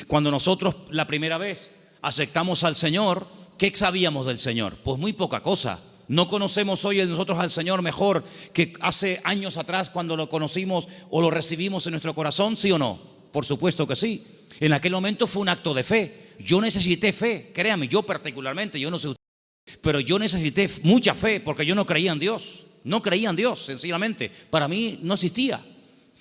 Cuando nosotros la primera vez aceptamos al Señor, ¿qué sabíamos del Señor? Pues muy poca cosa. No conocemos hoy nosotros al Señor mejor que hace años atrás cuando lo conocimos o lo recibimos en nuestro corazón, ¿sí o no? Por supuesto que sí. En aquel momento fue un acto de fe. Yo necesité fe, créame, yo particularmente, yo no sé usted, pero yo necesité mucha fe porque yo no creía en Dios. No creía en Dios, sencillamente. Para mí no existía.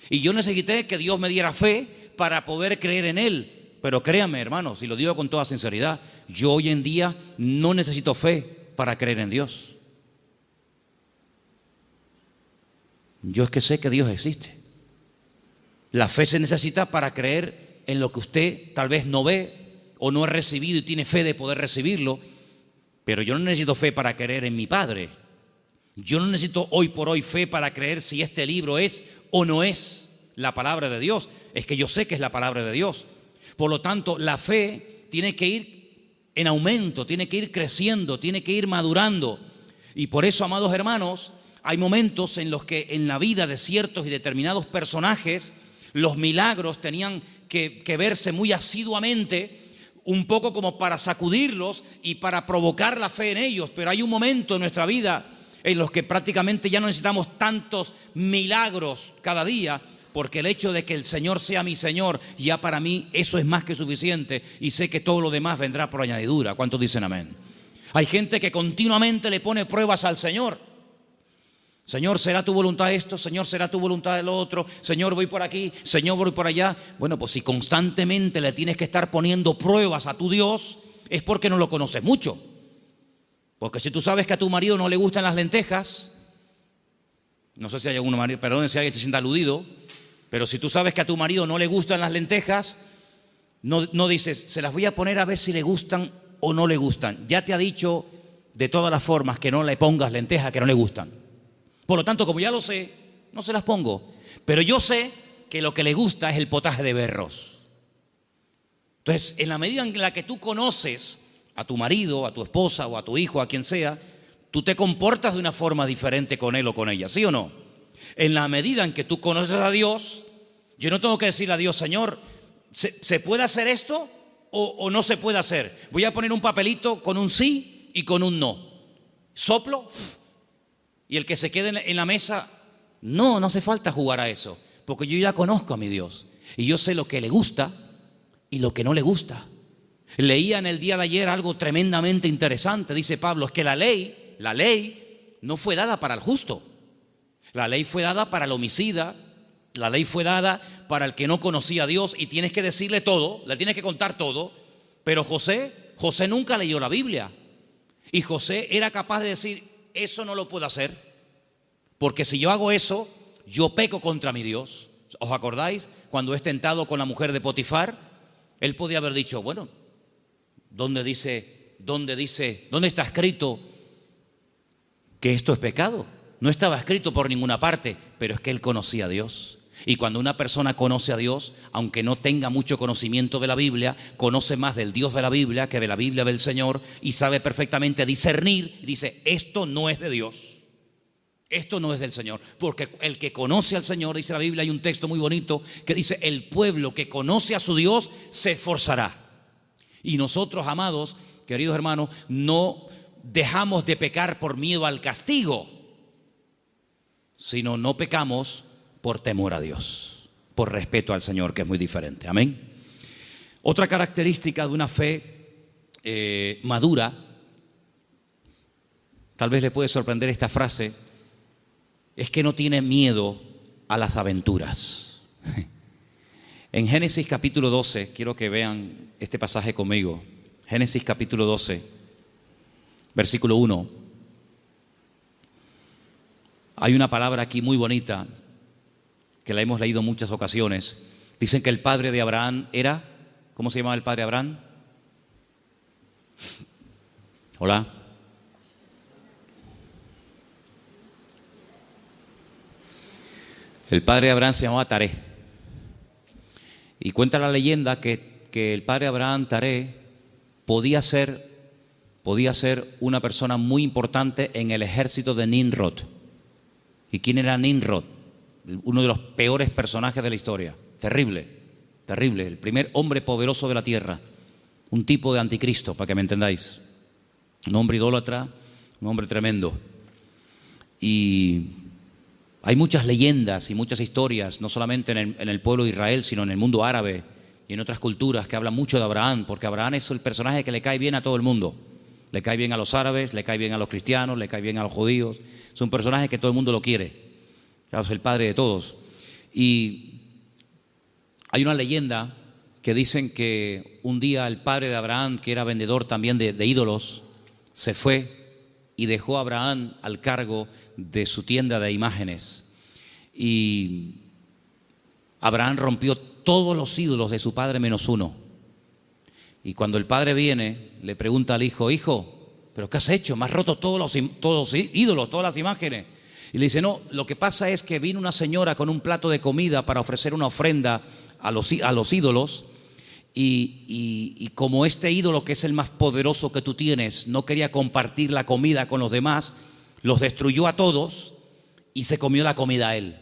Y yo necesité que Dios me diera fe para poder creer en Él. Pero créanme, hermanos, y lo digo con toda sinceridad, yo hoy en día no necesito fe para creer en Dios. Yo es que sé que Dios existe. La fe se necesita para creer en lo que usted tal vez no ve o no ha recibido y tiene fe de poder recibirlo. Pero yo no necesito fe para creer en mi Padre. Yo no necesito hoy por hoy fe para creer si este libro es o no es la palabra de Dios. Es que yo sé que es la palabra de Dios. Por lo tanto, la fe tiene que ir en aumento, tiene que ir creciendo, tiene que ir madurando. Y por eso, amados hermanos, hay momentos en los que en la vida de ciertos y determinados personajes los milagros tenían que verse muy asiduamente, un poco como para sacudirlos y para provocar la fe en ellos. Pero hay un momento en nuestra vida en los que prácticamente ya no necesitamos tantos milagros cada día, porque el hecho de que el Señor sea mi Señor, ya para mí eso es más que suficiente y sé que todo lo demás vendrá por añadidura. ¿Cuántos dicen amén? Hay gente que continuamente le pone pruebas al Señor. Señor, ¿será tu voluntad esto? Señor, ¿será tu voluntad lo otro? Señor, voy por aquí, Señor, voy por allá. Bueno, pues si constantemente le tienes que estar poniendo pruebas a tu Dios, es porque no lo conoces mucho. Porque si tú sabes que a tu marido no le gustan las lentejas, no sé si hay algún marido, perdón si alguien se sienta aludido, pero si tú sabes que a tu marido no le gustan las lentejas, no dices, se las voy a poner a ver si le gustan o no le gustan. Ya te ha dicho de todas las formas que no le pongas lentejas que no le gustan. Por lo tanto, como ya lo sé, no se las pongo. Pero yo sé que lo que le gusta es el potaje de berros. Entonces, en la medida en la que tú conoces a tu marido, a tu esposa o a tu hijo, a quien sea, tú te comportas de una forma diferente con él o con ella, ¿sí o no? En la medida en que tú conoces a Dios, yo no tengo que decirle a Dios, Señor, ¿se puede hacer esto o no se puede hacer? Voy a poner un papelito con un sí y con un no. Soplo y el que se quede en la mesa, no hace falta jugar a eso. porque yo ya conozco a mi Dios y yo sé lo que le gusta y lo que no le gusta. Leía en el día de ayer algo tremendamente interesante. Dice Pablo, es que la ley no fue dada para el justo. La ley fue dada para el homicida. La ley fue dada para el que no conocía a Dios y tienes que decirle todo, le tienes que contar todo. Pero José nunca leyó la Biblia. Y José era capaz de decir, eso no lo puedo hacer, porque si yo hago eso, yo peco contra mi Dios. ¿Os acordáis? Cuando es tentado con la mujer de Potifar, él podía haber dicho, bueno, ¿dónde está escrito que esto es pecado? No estaba escrito por ninguna parte, pero es que él conocía a Dios. Y cuando una persona conoce a Dios, aunque no tenga mucho conocimiento de la Biblia, conoce más del Dios de la Biblia que de la Biblia del Señor y sabe perfectamente discernir. Dice, esto no es de Dios, esto no es del Señor. Porque el que conoce al Señor, dice la Biblia, hay un texto muy bonito que dice, el pueblo que conoce a su Dios se esforzará. Y nosotros, amados, queridos hermanos, no dejamos de pecar por miedo al castigo, sino no pecamos por temor a Dios, por respeto al Señor, que es muy diferente. Amén. Otra característica de una fe madura, tal vez le puede sorprender esta frase, es que no tiene miedo a las aventuras. En Génesis capítulo 12, quiero que vean este pasaje conmigo. Génesis capítulo 12, versículo 1. Hay una palabra aquí muy bonita que la hemos leído en muchas ocasiones. Dicen que el padre de Abraham era, ¿cómo se llamaba el padre de Abraham? Hola. El padre de Abraham se llamaba Taré. Y cuenta la leyenda que el padre de Abraham, Taré, podía ser una persona muy importante en el ejército de Nimrod. ¿Y quién era Nimrod? Uno de los peores personajes de la historia. Terrible, terrible. El primer hombre poderoso de la tierra. Un tipo de anticristo, para que me entendáis. Un hombre idólatra, un hombre tremendo. Y hay muchas leyendas y muchas historias, no solamente en el pueblo de Israel, sino en el mundo árabe y en otras culturas que hablan mucho de Abraham, porque Abraham es el personaje que le cae bien a todo el mundo. Le cae bien a los árabes, le cae bien a los cristianos, le cae bien a los judíos. Es un personaje que todo el mundo lo quiere. Es el padre de todos. Y hay una leyenda que dicen que un día el padre de Abraham, que era vendedor también de ídolos, se fue y dejó a Abraham al cargo de su tienda de imágenes. Y Abraham rompió todos los ídolos de su padre menos uno. Y cuando el padre viene, le pregunta al hijo, hijo, ¿pero qué has hecho? Me has roto todos los ídolos, todas las imágenes. Y le dice, no, lo que pasa es que vino una señora con un plato de comida para ofrecer una ofrenda a los ídolos y como este ídolo, que es el más poderoso que tú tienes, no quería compartir la comida con los demás, los destruyó a todos y se comió la comida a él.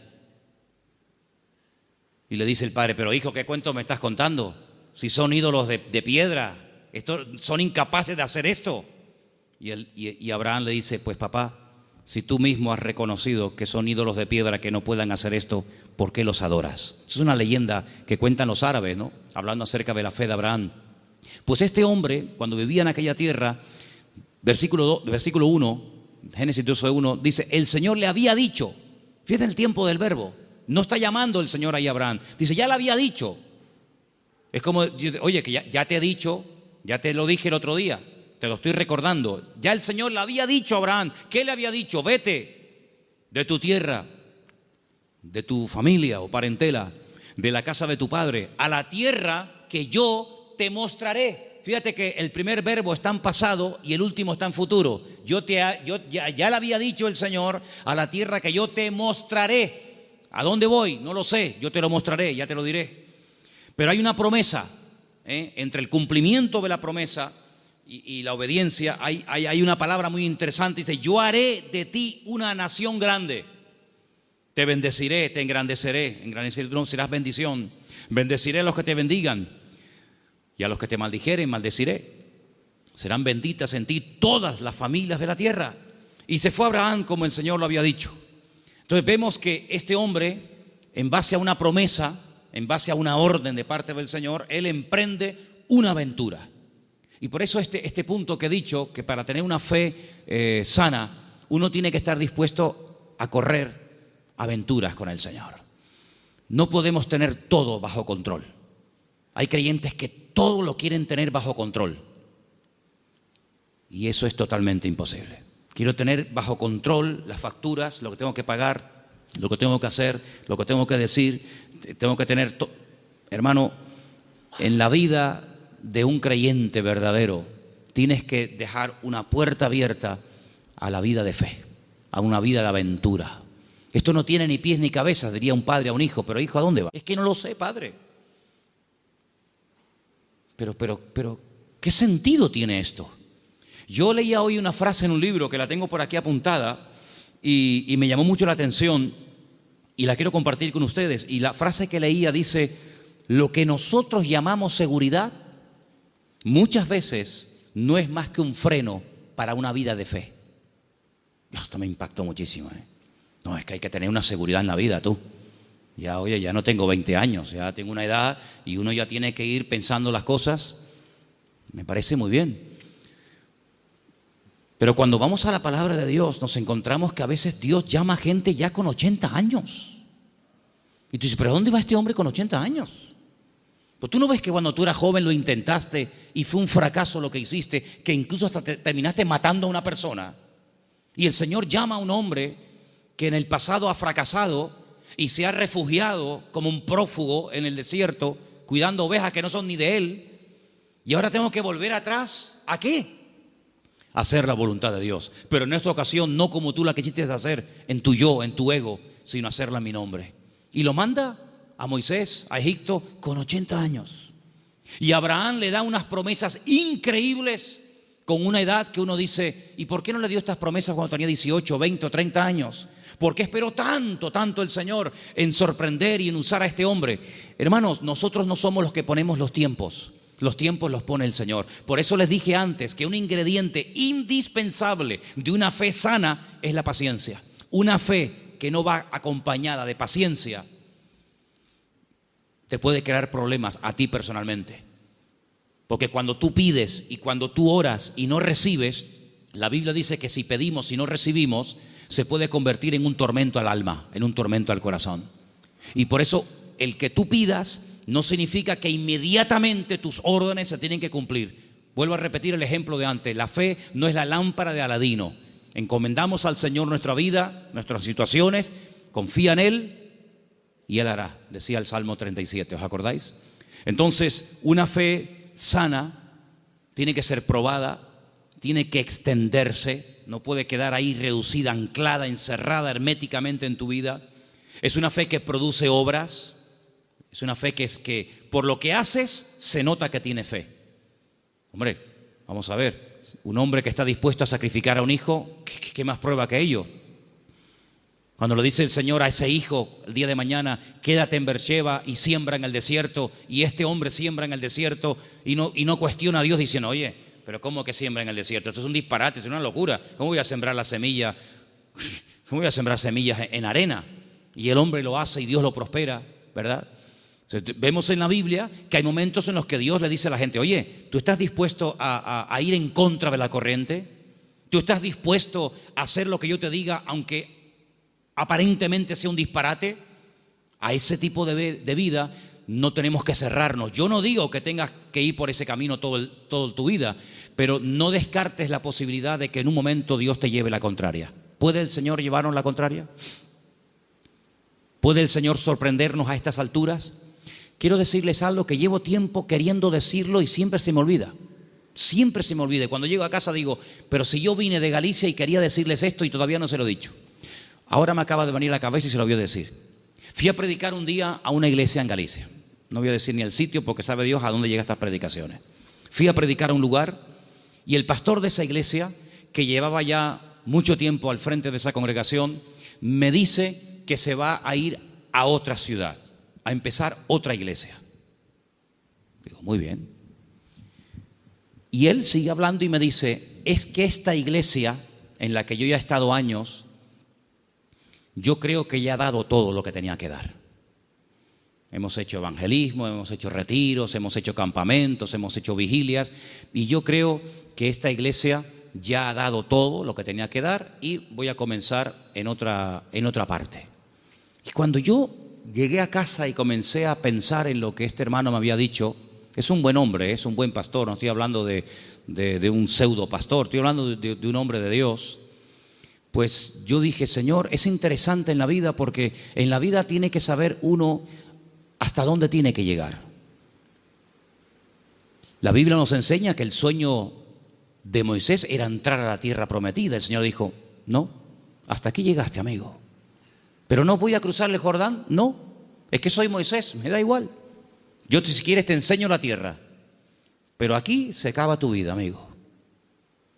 Y le dice el padre, pero hijo, ¿qué cuento me estás contando? Si son ídolos de piedra, son incapaces de hacer esto. Y Abraham le dice, pues papá, si tú mismo has reconocido que son ídolos de piedra que no puedan hacer esto, ¿por qué los adoras? Es una leyenda que cuentan los árabes, ¿no? Hablando acerca de la fe de Abraham. Pues este hombre, cuando vivía en aquella tierra, versículo 1, Génesis 12:1, dice, el Señor le había dicho, fíjate el tiempo del verbo, no está llamando el Señor ahí a Abraham, dice, ya le había dicho. Es como, oye, que ya te he dicho, ya te lo dije el otro día, te lo estoy recordando. Ya el Señor le había dicho a Abraham. ¿Qué le había dicho? Vete de tu tierra, de tu familia o parentela, de la casa de tu padre, a la tierra que yo te mostraré. Fíjate que el primer verbo está en pasado y el último está en futuro. Ya le había dicho el Señor, a la tierra que yo te mostraré. ¿A dónde voy? No lo sé, yo te lo mostraré, ya te lo diré. Pero hay una promesa, entre el cumplimiento de la promesa y la obediencia, hay una palabra muy interesante. Dice, yo haré de ti una nación grande. Te bendeciré, te engrandeceré. Engrandeceré, tú serás bendición. Bendeciré a los que te bendigan. Y a los que te maldijeren, maldeciré. Serán benditas en ti todas las familias de la tierra. Y se fue Abraham como el Señor lo había dicho. Entonces vemos que este hombre en base a una promesa, en base a una orden de parte del Señor, él emprende una aventura. Y por eso este punto que he dicho, que para tener una fe sana, uno tiene que estar dispuesto a correr aventuras con el Señor. No podemos tener todo bajo control. Hay creyentes que todo lo quieren tener bajo control. Y eso es totalmente imposible. Quiero tener bajo control las facturas, lo que tengo que pagar, lo que tengo que hacer, lo que tengo que decir. Tengo que tener... Hermano, en la vida de un creyente verdadero, tienes que dejar una puerta abierta a la vida de fe, a una vida de aventura. Esto no tiene ni pies ni cabeza, diría un padre a un hijo. Pero hijo, ¿a dónde va? Es que no lo sé, padre. Pero, ¿qué sentido tiene esto? Yo leía hoy una frase en un libro que la tengo por aquí apuntada y me llamó mucho la atención y la quiero compartir con ustedes. Y la frase que leía dice: lo que nosotros llamamos seguridad muchas veces no es más que un freno para una vida de fe. Esto me impactó muchísimo, No, es que hay que tener una seguridad en la vida, tú. Ya, oye, ya no tengo 20 años, ya tengo una edad y uno ya tiene que ir pensando las cosas. Me parece muy bien. Pero cuando vamos a la palabra de Dios, nos encontramos que a veces Dios llama a gente ya con 80 años. Y tú dices, ¿pero dónde va este hombre con 80 años? Pues tú no ves que cuando tú eras joven lo intentaste y fue un fracaso lo que hiciste, que incluso hasta terminaste matando a una persona. Y el Señor llama a un hombre que en el pasado ha fracasado y se ha refugiado como un prófugo en el desierto, cuidando ovejas que no son ni de él. Y ahora tengo que volver atrás. ¿A qué? A hacer la voluntad de Dios. Pero en esta ocasión no como tú la que quisiste hacer en tu yo, en tu ego, sino hacerla en mi nombre. Y lo manda a Moisés, a Egipto, con 80 años. Y Abraham le da unas promesas increíbles con una edad que uno dice, ¿y por qué no le dio estas promesas cuando tenía 18, 20 o 30 años? ¿Por qué esperó tanto el Señor en sorprender y en usar a este hombre? Hermanos, nosotros no somos los que ponemos los tiempos. Los tiempos los pone el Señor. Por eso les dije antes que un ingrediente indispensable de una fe sana es la paciencia. Una fe que no va acompañada de paciencia te puede crear problemas a ti personalmente. Porque cuando tú pides y cuando tú oras y no recibes, la Biblia dice que si pedimos y no recibimos, se puede convertir en un tormento al alma, en un tormento al corazón. Y por eso el que tú pidas no significa que inmediatamente tus órdenes se tienen que cumplir. Vuelvo a repetir el ejemplo de antes. La fe no es la lámpara de Aladino. Encomendamos al Señor nuestra vida, nuestras situaciones, confía en Él y Él hará, decía el Salmo 37, ¿os acordáis? Entonces, una fe sana tiene que ser probada, tiene que extenderse, no puede quedar ahí reducida, anclada, encerrada herméticamente en tu vida. Es una fe que produce obras. Es una fe que es que por lo que haces se nota que tiene fe. Hombre, vamos a ver, un hombre que está dispuesto a sacrificar a un hijo, ¿qué más prueba que ello? Cuando le dice el Señor a ese hijo el día de mañana, quédate en Beersheba y siembra en el desierto, y este hombre siembra en el desierto y no cuestiona a Dios diciendo, oye, pero ¿cómo que siembra en el desierto? Esto es un disparate, es una locura. ¿Cómo voy a sembrar la semilla? ¿Cómo voy a sembrar semillas en arena? Y el hombre lo hace y Dios lo prospera, ¿verdad? Vemos en la Biblia que hay momentos en los que Dios le dice a la gente, oye, ¿tú estás dispuesto a ir en contra de la corriente? ¿Tú estás dispuesto a hacer lo que yo te diga aunque aparentemente sea un disparate? A ese tipo de vida no tenemos que cerrarnos. Yo no digo que tengas que ir por ese camino toda tu vida, pero no descartes la posibilidad de que en un momento Dios te lleve la contraria. ¿Puede el Señor llevarnos la contraria? ¿Puede el Señor sorprendernos a estas alturas? Quiero decirles algo que llevo tiempo queriendo decirlo y siempre se me olvida. Siempre se me olvida. Cuando llego a casa digo, pero si yo vine de Galicia y quería decirles esto y todavía no se lo he dicho. Ahora me acaba de venir a la cabeza y se lo voy a decir. Fui a predicar un día a una iglesia en Galicia. No voy a decir ni el sitio porque sabe Dios a dónde llegan estas predicaciones. Fui a predicar a un lugar y el pastor de esa iglesia, que llevaba ya mucho tiempo al frente de esa congregación, me dice que se va a ir a otra ciudad, a empezar otra iglesia. Digo, muy bien. Y él sigue hablando y me dice, es que esta iglesia en la que yo ya he estado años, yo creo que ya ha dado todo lo que tenía que dar. Hemos hecho evangelismo, hemos hecho retiros, hemos hecho campamentos, hemos hecho vigilias, y yo creo que esta iglesia ya ha dado todo lo que tenía que dar, y voy a comenzar en otra parte. Y cuando yo llegué a casa y comencé a pensar en lo que este hermano me había dicho, es un buen hombre, es un buen pastor, no estoy hablando de un pseudo pastor, estoy hablando de un hombre de Dios. Pues yo dije, Señor, es interesante en la vida, porque en la vida tiene que saber uno hasta dónde tiene que llegar. La Biblia nos enseña que el sueño de Moisés era entrar a la tierra prometida. El Señor dijo, no, hasta aquí llegaste, amigo. Pero no voy a cruzar el Jordán, no, es que soy Moisés, me da igual. Yo si quieres te enseño la tierra, pero aquí se acaba tu vida, amigo.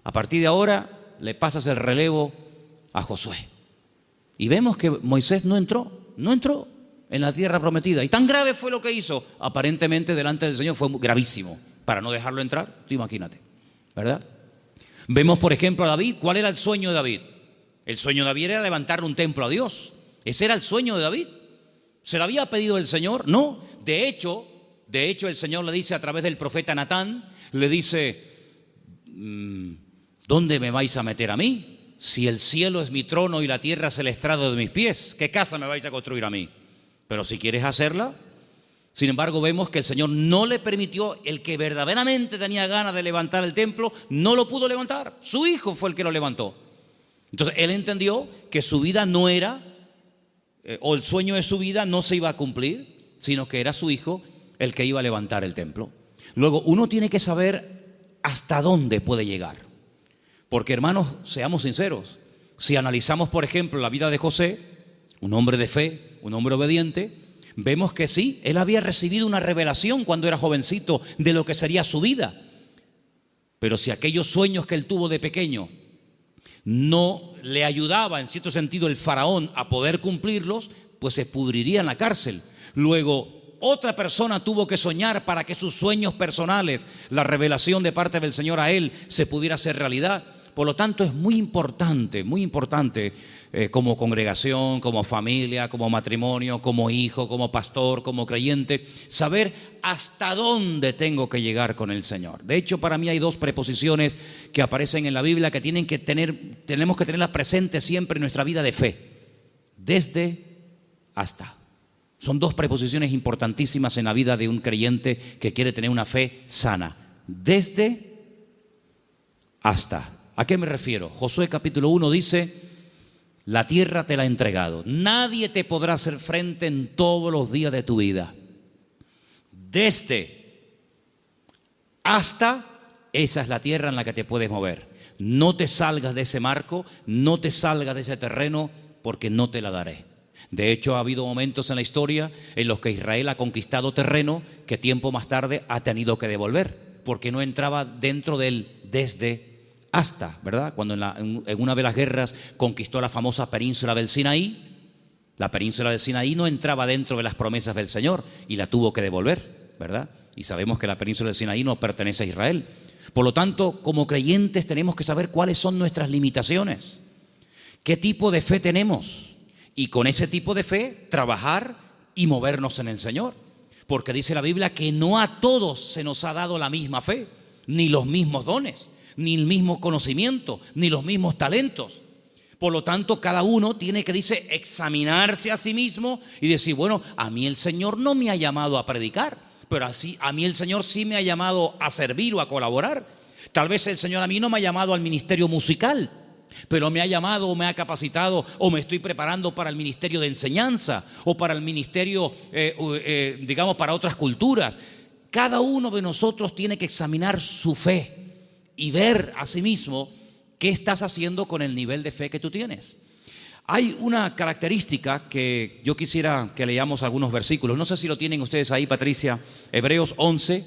A partir de ahora le pasas el relevo a Josué. Y vemos que Moisés no entró en la tierra prometida. Y tan grave fue lo que hizo, aparentemente delante del Señor fue gravísimo, para no dejarlo entrar, tú imagínate, ¿verdad? Vemos, por ejemplo, a David. ¿Cuál era el sueño de David? El sueño de David era levantar un templo a Dios. Ese era el sueño de David. ¿Se lo había pedido el Señor? No. De hecho, el Señor le dice a través del profeta Natán, le dice, ¿dónde me vais a meter a mí? Si el cielo es mi trono y la tierra es el estrado de mis pies, ¿qué casa me vais a construir a mí? Pero si quieres hacerla. Sin embargo, vemos que el Señor no le permitió. El que verdaderamente tenía ganas de levantar el templo no lo pudo levantar. Su hijo fue el que lo levantó. Entonces él entendió que su vida no era, o el sueño de su vida no se iba a cumplir, sino que era su hijo el que iba a levantar el templo. Luego, uno tiene que saber hasta dónde puede llegar. Porque, hermanos, seamos sinceros, si analizamos, por ejemplo, la vida de José, un hombre de fe, un hombre obediente, vemos que sí, él había recibido una revelación cuando era jovencito de lo que sería su vida. Pero si aquellos sueños que él tuvo de pequeño no le ayudaba, en cierto sentido, el faraón a poder cumplirlos, pues se pudriría en la cárcel. Luego, otra persona tuvo que soñar para que sus sueños personales, la revelación de parte del Señor a él, se pudiera hacer realidad. Por lo tanto, es muy importante como congregación, como familia, como matrimonio, como hijo, como pastor, como creyente, saber hasta dónde tengo que llegar con el Señor. De hecho, para mí hay dos preposiciones que aparecen en la Biblia que tenemos que tenerlas presentes siempre en nuestra vida de fe. Desde, hasta. Son dos preposiciones importantísimas en la vida de un creyente que quiere tener una fe sana. Desde, hasta. ¿A qué me refiero? Josué capítulo 1 dice, la tierra te la he entregado. Nadie te podrá hacer frente en todos los días de tu vida. Desde, hasta, esa es la tierra en la que te puedes mover. No te salgas de ese marco, no te salgas de ese terreno, porque no te la daré. De hecho, ha habido momentos en la historia en los que Israel ha conquistado terreno que tiempo más tarde ha tenido que devolver, porque no entraba dentro del desde hasta, ¿verdad? Cuando en una de las guerras conquistó la famosa península del Sinaí, la península del Sinaí no entraba dentro de las promesas del Señor y la tuvo que devolver, ¿verdad? Y sabemos que la península del Sinaí no pertenece a Israel. Por lo tanto, como creyentes tenemos que saber cuáles son nuestras limitaciones, qué tipo de fe tenemos, y con ese tipo de fe trabajar y movernos en el Señor. Porque dice la Biblia que no a todos se nos ha dado la misma fe, ni los mismos dones, ni el mismo conocimiento, ni los mismos talentos. Por lo tanto, cada uno tiene que, dice, examinarse a sí mismo y decir, bueno, a mí el Señor no me ha llamado a predicar, pero así a mí el Señor sí me ha llamado a servir o a colaborar. Tal vez el Señor a mí no me ha llamado al ministerio musical, pero me ha llamado o me ha capacitado o me estoy preparando para el ministerio de enseñanza o para el ministerio, digamos, para otras culturas. Cada uno de nosotros tiene que examinar su fe y ver a sí mismo qué estás haciendo con el nivel de fe que tú tienes. Hay una característica que yo quisiera que leamos algunos versículos. No sé si lo tienen ustedes ahí, Patricia. Hebreos 11,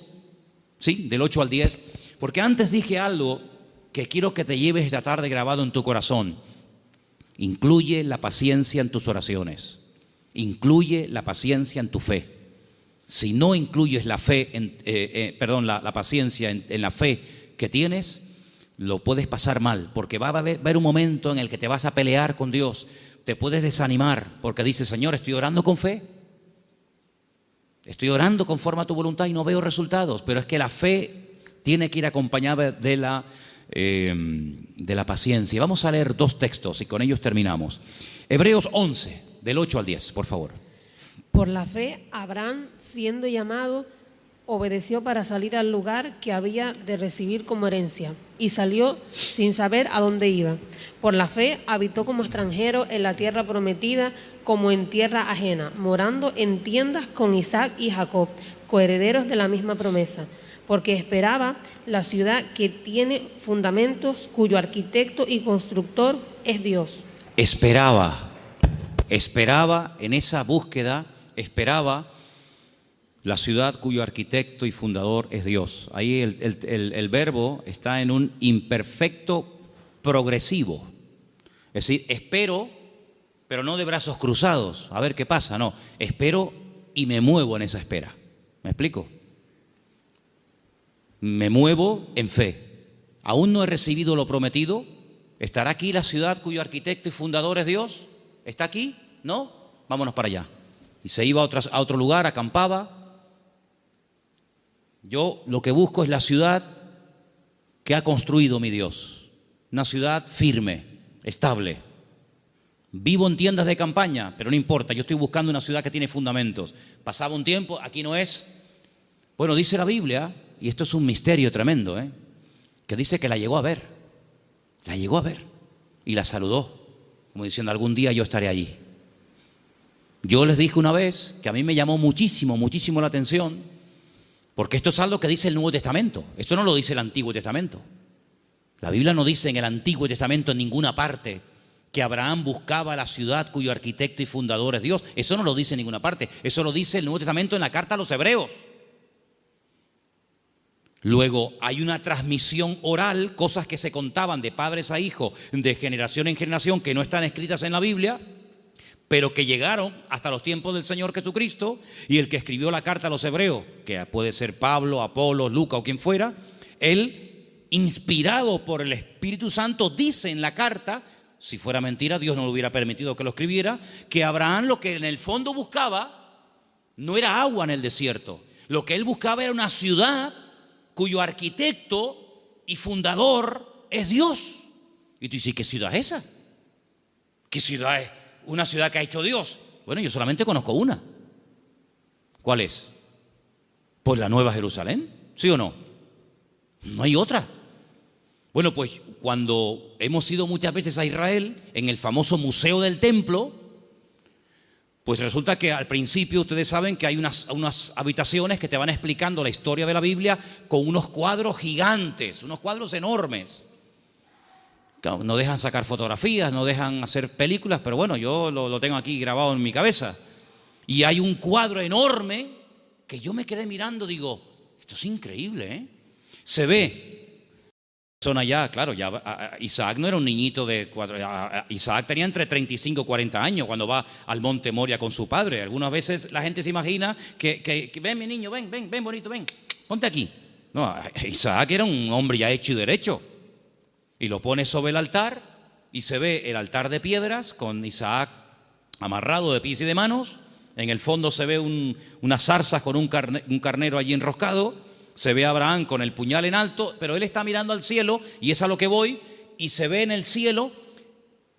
¿sí? Del 8 al 10. Porque antes dije algo que quiero que te lleves esta tarde grabado en tu corazón. Incluye la paciencia en tus oraciones. Incluye la paciencia en tu fe. Si no incluyes la fe, la paciencia en la fe que tienes, lo puedes pasar mal, porque va a haber un momento en el que te vas a pelear con Dios, te puedes desanimar, porque dices, Señor, estoy orando con fe, Estoy orando conforme a tu voluntad y no veo resultados, pero es que la fe tiene que ir acompañada de la paciencia. Vamos a leer 2 textos y con ellos terminamos. Hebreos 11, del 8 al 10, por favor. Por la fe, Abraham, siendo llamado, obedeció para salir al lugar que había de recibir como herencia, y salió sin saber a dónde iba. Por la fe, habitó como extranjero en la tierra prometida, como en tierra ajena, morando en tiendas con Isaac y Jacob, coherederos de la misma promesa, porque esperaba la ciudad que tiene fundamentos, cuyo arquitecto y constructor es Dios. Esperaba en esa búsqueda, esperaba la ciudad cuyo arquitecto y fundador es Dios. Ahí el verbo está en un imperfecto progresivo. Es decir, espero, pero no de brazos cruzados, a ver qué pasa. No, espero y me muevo en esa espera. ¿Me explico? Me muevo en fe. Aún no he recibido lo prometido. ¿Estará aquí la ciudad cuyo arquitecto y fundador es Dios? ¿Está aquí? ¿No? Vámonos para allá. Y se iba a otro lugar, acampaba. Yo lo que busco es la ciudad que ha construido mi Dios. Una ciudad firme, estable. Vivo en tiendas de campaña, pero no importa, yo estoy buscando una ciudad que tiene fundamentos. Pasaba un tiempo, aquí no es. Bueno, dice la Biblia, y esto es un misterio tremendo, que dice que la llegó a ver. La llegó a ver y la saludó, como diciendo, algún día yo estaré allí. Yo les dije una vez que a mí me llamó muchísimo la atención, porque esto es algo que dice el Nuevo Testamento. Esto no lo dice el Antiguo Testamento. La Biblia no dice en el Antiguo Testamento en ninguna parte que Abraham buscaba la ciudad cuyo arquitecto y fundador es Dios. Eso no lo dice en ninguna parte. Eso lo dice el Nuevo Testamento en la carta a los Hebreos. Luego hay una transmisión oral, cosas que se contaban de padres a hijos, de generación en generación, que no están escritas en la Biblia, pero que llegaron hasta los tiempos del Señor Jesucristo, y el que escribió la carta a los Hebreos, que puede ser Pablo, Apolos, Lucas o quien fuera, él, inspirado por el Espíritu Santo, dice en la carta, si fuera mentira, Dios no le hubiera permitido que lo escribiera, que Abraham lo que en el fondo buscaba no era agua en el desierto. Lo que él buscaba era una ciudad cuyo arquitecto y fundador es Dios. Y tú dices, ¿qué ciudad es esa? ¿Qué ciudad es? Una ciudad que ha hecho Dios. Bueno, yo solamente conozco una. ¿Cuál es? Pues la Nueva Jerusalén, ¿sí o no? No hay otra. Bueno, pues cuando hemos ido muchas veces a Israel, en el famoso Museo del Templo, pues resulta que al principio ustedes saben que hay unas habitaciones que te van explicando la historia de la Biblia con unos cuadros gigantes, unos cuadros enormes. No dejan sacar fotografías, no dejan hacer películas, pero bueno, yo lo tengo aquí grabado en mi cabeza. Y hay un cuadro enorme que yo me quedé mirando, digo, esto es increíble, Se ve. Son allá, claro, ya Isaac no era un niñito de 4, Isaac tenía entre 35 y 40 años cuando va al monte Moria con su padre. Algunas veces la gente se imagina que ven mi niño, ven bonito, ven, ponte aquí. No, Isaac era un hombre ya hecho y derecho. Y lo pone sobre el altar y se ve el altar de piedras con Isaac amarrado de pies y de manos. En el fondo se ve unas zarzas con un carnero allí enroscado. Se ve a Abraham con el puñal en alto, pero él está mirando al cielo, y es a lo que voy, y se ve en el cielo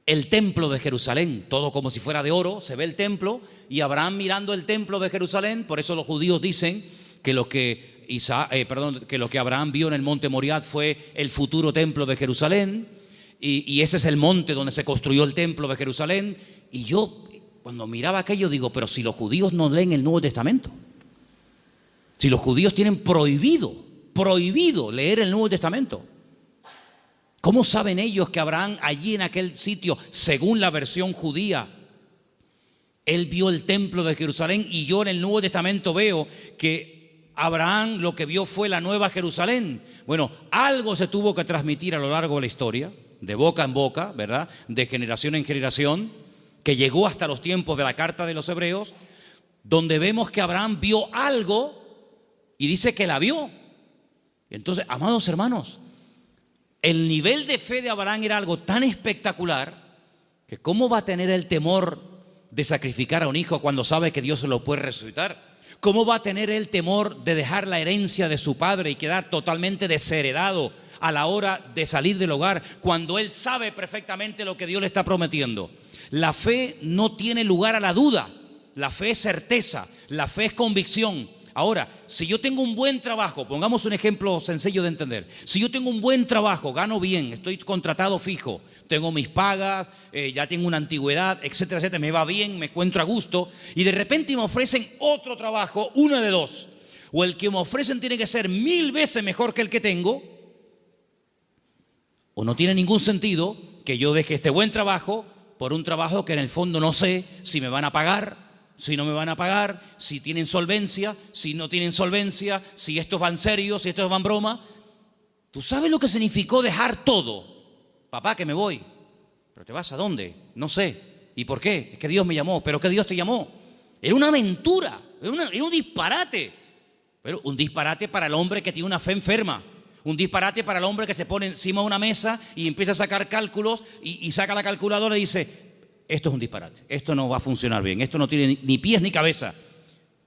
el templo de Jerusalén, todo como si fuera de oro, se ve el templo, y Abraham mirando el templo de Jerusalén. Por eso los judíos dicen que lo que Abraham vio en el monte Moriah fue el futuro templo de Jerusalén, y ese es el monte donde se construyó el templo de Jerusalén. Y yo, cuando miraba aquello, digo, pero si los judíos no leen el Nuevo Testamento, si los judíos tienen prohibido leer el Nuevo Testamento, ¿cómo saben ellos que Abraham allí en aquel sitio, según la versión judía, él vio el templo de Jerusalén? Y yo en el Nuevo Testamento veo que Abraham lo que vio fue la Nueva Jerusalén. Bueno, algo se tuvo que transmitir a lo largo de la historia, de boca en boca, ¿verdad? De generación en generación, que llegó hasta los tiempos de la carta de los Hebreos, donde vemos que Abraham vio algo. Y dice que la vio. Entonces, amados hermanos, el nivel de fe de Abraham era algo tan espectacular que ¿cómo va a tener el temor de sacrificar a un hijo cuando sabe que Dios se lo puede resucitar? ¿Cómo va a tener él temor de dejar la herencia de su padre y quedar totalmente desheredado a la hora de salir del hogar cuando él sabe perfectamente lo que Dios le está prometiendo? La fe no tiene lugar a la duda. La fe es certeza, la fe es convicción. Ahora, si yo tengo un buen trabajo, pongamos un ejemplo sencillo de entender. Si yo tengo un buen trabajo, gano bien, estoy contratado fijo, tengo mis pagas, ya tengo una antigüedad, etcétera, etcétera, me va bien, me encuentro a gusto, y de repente me ofrecen otro trabajo, una de dos. O el que me ofrecen tiene que ser 1000 veces mejor que el que tengo, o no tiene ningún sentido que yo deje este buen trabajo por un trabajo que en el fondo no sé si me van a pagar, si no me van a pagar, si tienen solvencia, si no tienen solvencia, si estos van serios, si estos van broma. ¿Tú sabes lo que significó dejar todo? Papá, que me voy. ¿Pero te vas a dónde? No sé. ¿Y por qué? Es que Dios me llamó. ¿Pero qué Dios te llamó? Era una aventura, era un disparate. Pero un disparate para el hombre que tiene una fe enferma. Un disparate para el hombre que se pone encima de una mesa y empieza a sacar cálculos y saca la calculadora y dice: esto es un disparate, esto no va a funcionar bien, esto no tiene ni pies ni cabeza.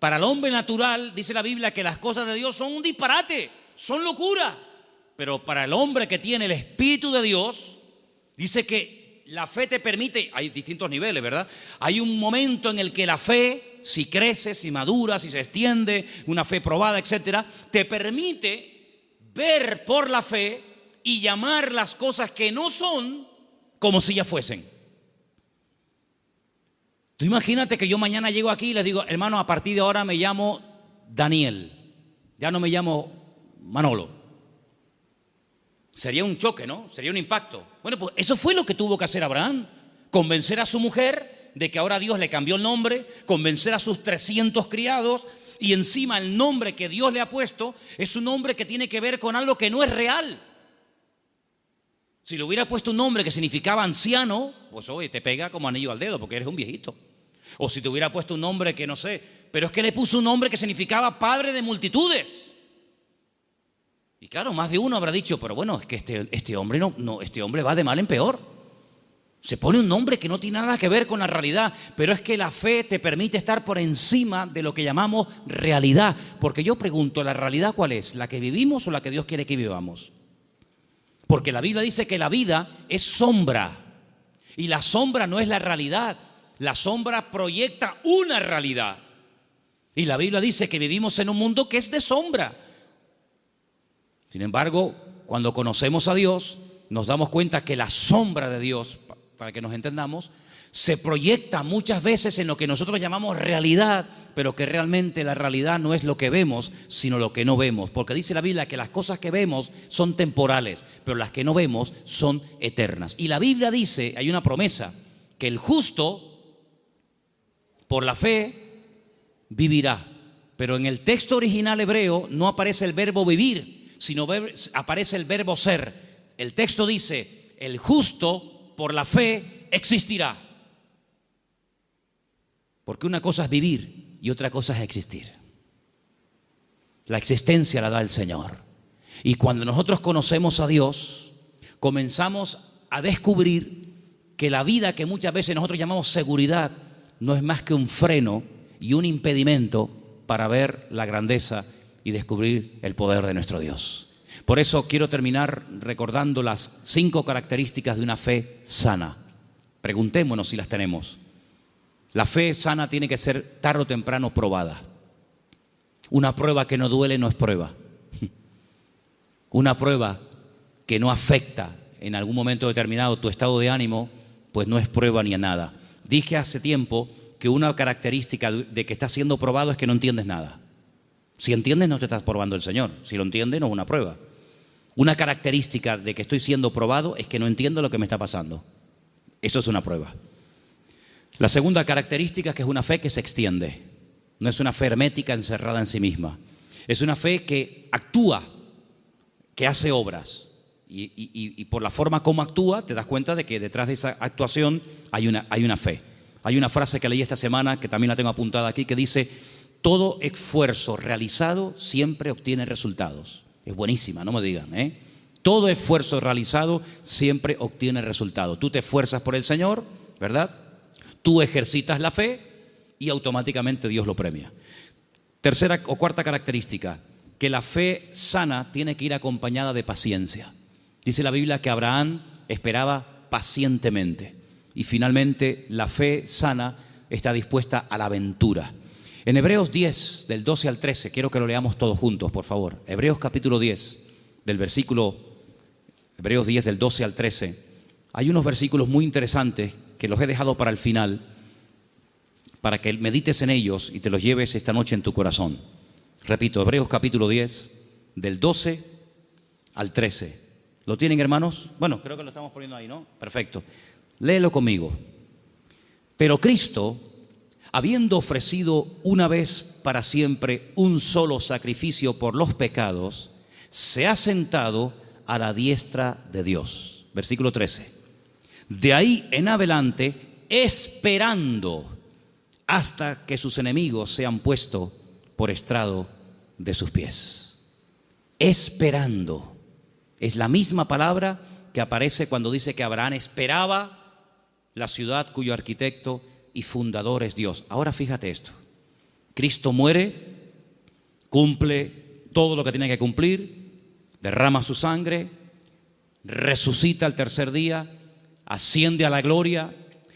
Para el hombre natural, dice la Biblia, que las cosas de Dios son un disparate, son locura. Pero para el hombre que tiene el Espíritu de Dios, dice que la fe te permite, hay distintos niveles, ¿verdad? Hay un momento en el que la fe, si crece, si madura, si se extiende, una fe probada, etcétera, te permite ver por la fe y llamar las cosas que no son como si ya fuesen. Tú imagínate que yo mañana llego aquí y les digo: hermano, a partir de ahora me llamo Daniel, ya no me llamo Manolo. Sería un choque, ¿no? Sería un impacto. Bueno, pues eso fue lo que tuvo que hacer Abraham: convencer a su mujer de que ahora Dios le cambió el nombre, convencer a sus 300 criados, y encima el nombre que Dios le ha puesto es un nombre que tiene que ver con algo que no es real. Si le hubiera puesto un nombre que significaba anciano, pues oye, te pega como anillo al dedo porque eres un viejito. O si te hubiera puesto un nombre que no sé, pero es que le puso un nombre que significaba padre de multitudes. Y claro, más de uno habrá dicho: pero bueno, es que este hombre este hombre va de mal en peor. Se pone un nombre que no tiene nada que ver con la realidad. Pero es que la fe te permite estar por encima de lo que llamamos realidad. Porque yo pregunto, ¿la realidad cuál es? ¿La que vivimos o la que Dios quiere que vivamos? Porque la Biblia dice que la vida es sombra. Y la sombra no es la realidad. La sombra proyecta una realidad. Y la Biblia dice que vivimos en un mundo que es de sombra. Sin embargo, cuando conocemos a Dios, nos damos cuenta que la sombra de Dios, para que nos entendamos, se proyecta muchas veces en lo que nosotros llamamos realidad, pero que realmente la realidad no es lo que vemos, sino lo que no vemos. Porque dice la Biblia que las cosas que vemos son temporales, pero las que no vemos son eternas. Y la Biblia dice, hay una promesa, que el justo, por la fe, vivirá. Pero en el texto original hebreo no aparece el verbo vivir, sino aparece el verbo ser. El texto dice: el justo por la fe existirá. Porque una cosa es vivir y otra cosa es existir. La existencia la da el Señor. Y cuando nosotros conocemos a Dios, comenzamos a descubrir que la vida que muchas veces nosotros llamamos seguridad no es más que un freno y un impedimento para ver la grandeza y descubrir el poder de nuestro Dios. Por eso quiero terminar recordando las 5 características de una fe sana. Preguntémonos si las tenemos. La fe sana tiene que ser tarde o temprano probada. Una prueba que no duele no es prueba. Una prueba que no afecta en algún momento determinado tu estado de ánimo, pues no es prueba ni a nada. Dije hace tiempo que una característica de que estás siendo probado es que no entiendes nada. Si entiendes, no te estás probando el Señor. Si lo entiendes, no es una prueba. Una característica de que estoy siendo probado es que no entiendo lo que me está pasando. Eso es una prueba. La segunda característica es que es una fe que se extiende. No es una fe hermética encerrada en sí misma. Es una fe que actúa, que hace obras. Y por la forma como actúa, te das cuenta de que detrás de esa actuación hay una fe. Hay una frase que leí esta semana, que también la tengo apuntada aquí, que dice: todo esfuerzo realizado siempre obtiene resultados. Es buenísima, no me digan, ¿eh? Todo esfuerzo realizado siempre obtiene resultados. Tú te esfuerzas por el Señor, ¿verdad? Tú ejercitas la fe y automáticamente Dios lo premia. Tercera o cuarta característica, que la fe sana tiene que ir acompañada de paciencia. Dice la Biblia que Abraham esperaba pacientemente y finalmente la fe sana está dispuesta a la aventura. En Hebreos 10, del 12 al 13, quiero que lo leamos todos juntos, por favor. Hebreos capítulo 10, Hebreos 10 del 12 al 13. Hay unos versículos muy interesantes que los he dejado para el final, para que medites en ellos y te los lleves esta noche en tu corazón. Repito, Hebreos capítulo 10, del 12 al 13. ¿Lo tienen, hermanos? Bueno, creo que lo estamos poniendo ahí, ¿no? Perfecto. Léelo conmigo. Pero Cristo, habiendo ofrecido una vez para siempre un solo sacrificio por los pecados, se ha sentado a la diestra de Dios. Versículo 13. De ahí en adelante, esperando hasta que sus enemigos sean puestos por estrado de sus pies. Esperando. Es la misma palabra que aparece cuando dice que Abraham esperaba la ciudad cuyo arquitecto y fundador es Dios. Ahora fíjate esto. Cristo muere, cumple todo lo que tiene que cumplir, derrama su sangre, resucita al tercer día, asciende a la gloria,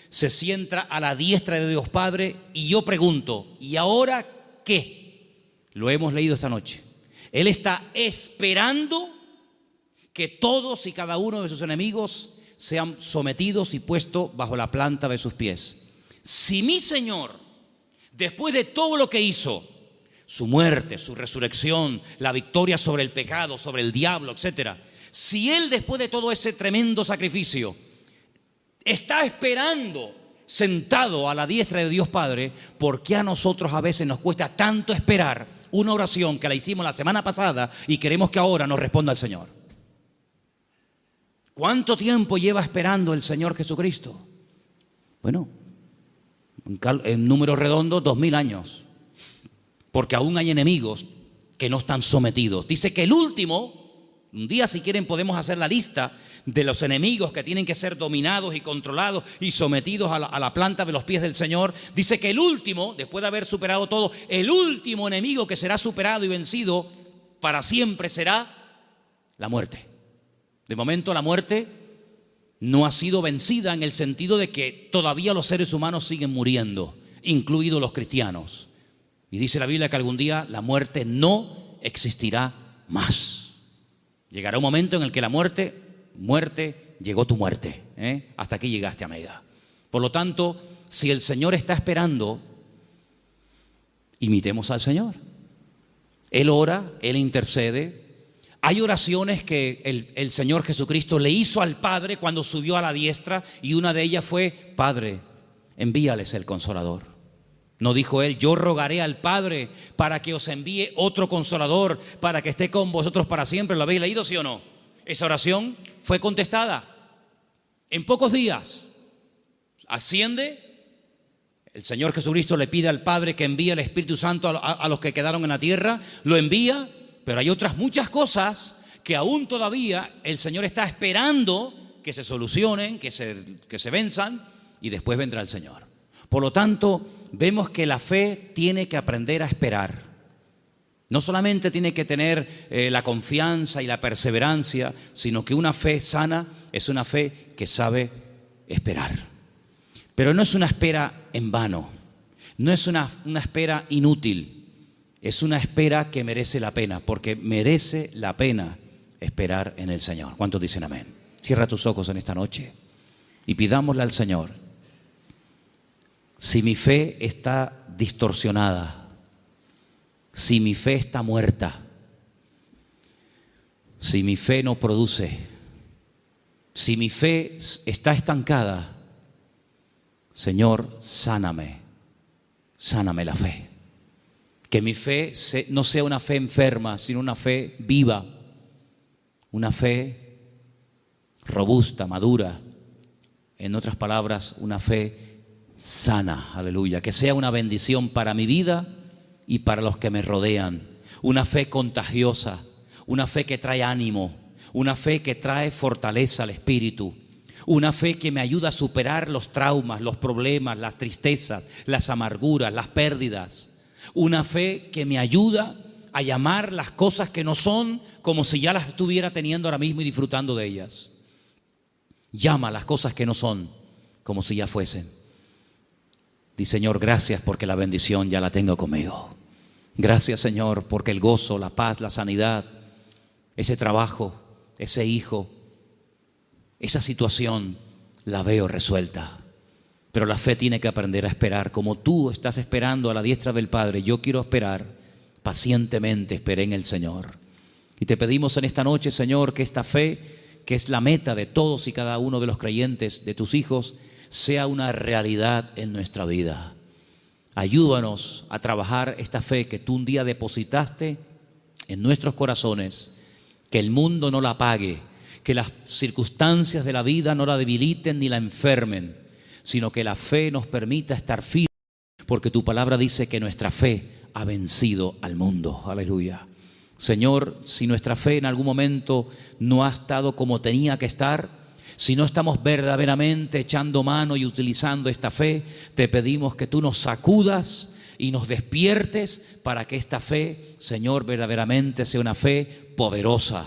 se sienta a la diestra de Dios Padre. Y yo pregunto, ¿y ahora qué? Lo hemos leído esta noche. Él está esperando que todos y cada uno de sus enemigos sean sometidos y puestos bajo la planta de sus pies. Si mi Señor, después de todo lo que hizo, su muerte, su resurrección, la victoria sobre el pecado, sobre el diablo, etcétera, si Él después de todo ese tremendo sacrificio está esperando sentado a la diestra de Dios Padre, ¿por qué a nosotros a veces nos cuesta tanto esperar una oración que la hicimos la semana pasada y queremos que ahora nos responda el Señor? ¿Cuánto tiempo lleva esperando el Señor Jesucristo? Bueno, en números redondos, 2000 años. Porque aún hay enemigos que no están sometidos. Dice que el último, un día si quieren podemos hacer la lista de los enemigos que tienen que ser dominados y controlados y sometidos a la planta de los pies del Señor. Dice que el último, después de haber superado todo, el último enemigo que será superado y vencido para siempre será la muerte. De momento la muerte no ha sido vencida en el sentido de que todavía los seres humanos siguen muriendo, incluidos los cristianos. Y dice la Biblia que algún día la muerte no existirá más. Llegará un momento en el que la muerte, llegó tu muerte, hasta aquí llegaste, amiga. Por lo tanto, si el Señor está esperando, imitemos al Señor. Él ora, Él intercede. Hay oraciones que el Señor Jesucristo le hizo al Padre cuando subió a la diestra, y una de ellas fue: Padre, envíales el Consolador. No dijo Él: yo rogaré al Padre para que os envíe otro Consolador, para que esté con vosotros para siempre. ¿Lo habéis leído, sí o no? Esa oración fue contestada en pocos días. Asciende, el Señor Jesucristo le pide al Padre que envíe el Espíritu Santo a los que quedaron en la tierra, lo envía. Pero hay otras muchas cosas que aún todavía el Señor está esperando que se solucionen, que se venzan, y después vendrá el Señor. Por lo tanto, vemos que la fe tiene que aprender a esperar. No solamente tiene que tener la confianza y la perseverancia, sino que una fe sana es una fe que sabe esperar. Pero no es una espera en vano, no es una espera inútil. Es una espera que merece la pena, porque merece la pena esperar en el Señor. ¿Cuántos dicen amén? Cierra tus ojos en esta noche y pidámosle al Señor: si mi fe está distorsionada, si mi fe está muerta, si mi fe no produce, si mi fe está estancada, Señor, sáname la fe. Que mi fe no sea una fe enferma, sino una fe viva, una fe robusta, madura. En otras palabras, una fe sana, aleluya. Que sea una bendición para mi vida y para los que me rodean. Una fe contagiosa, una fe que trae ánimo, una fe que trae fortaleza al espíritu. Una fe que me ayuda a superar los traumas, los problemas, las tristezas, las amarguras, las pérdidas. Una fe que me ayuda a llamar las cosas que no son como si ya las estuviera teniendo ahora mismo y disfrutando de ellas. Llama las cosas que no son como si ya fuesen. Di, Señor, gracias porque la bendición ya la tengo conmigo. Gracias, Señor, porque el gozo, la paz, la sanidad, ese trabajo, ese hijo, esa situación la veo resuelta. Pero la fe tiene que aprender a esperar. Como tú estás esperando a la diestra del Padre, yo quiero esperar pacientemente, esperé en el Señor. Y te pedimos en esta noche, Señor, que esta fe, que es la meta de todos y cada uno de los creyentes, de tus hijos, sea una realidad en nuestra vida. Ayúdanos a trabajar esta fe que tú un día depositaste en nuestros corazones, que el mundo no la apague, que las circunstancias de la vida no la debiliten ni la enfermen, sino que la fe nos permita estar firmes, porque tu palabra dice que nuestra fe ha vencido al mundo. Aleluya. Señor, si nuestra fe en algún momento no ha estado como tenía que estar, si no estamos verdaderamente echando mano y utilizando esta fe, te pedimos que tú nos sacudas y nos despiertes para que esta fe, Señor, verdaderamente sea una fe poderosa,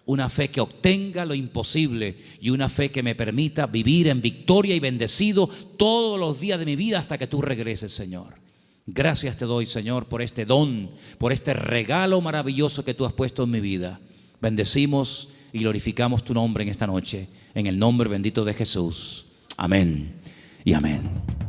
una fe que obtenga lo imposible y una fe que me permita vivir en victoria y bendecido todos los días de mi vida hasta que tú regreses, Señor. Gracias te doy, Señor, por este don, por este regalo maravilloso que tú has puesto en mi vida. Bendecimos y glorificamos tu nombre en esta noche, en el nombre bendito de Jesús. Amén y amén.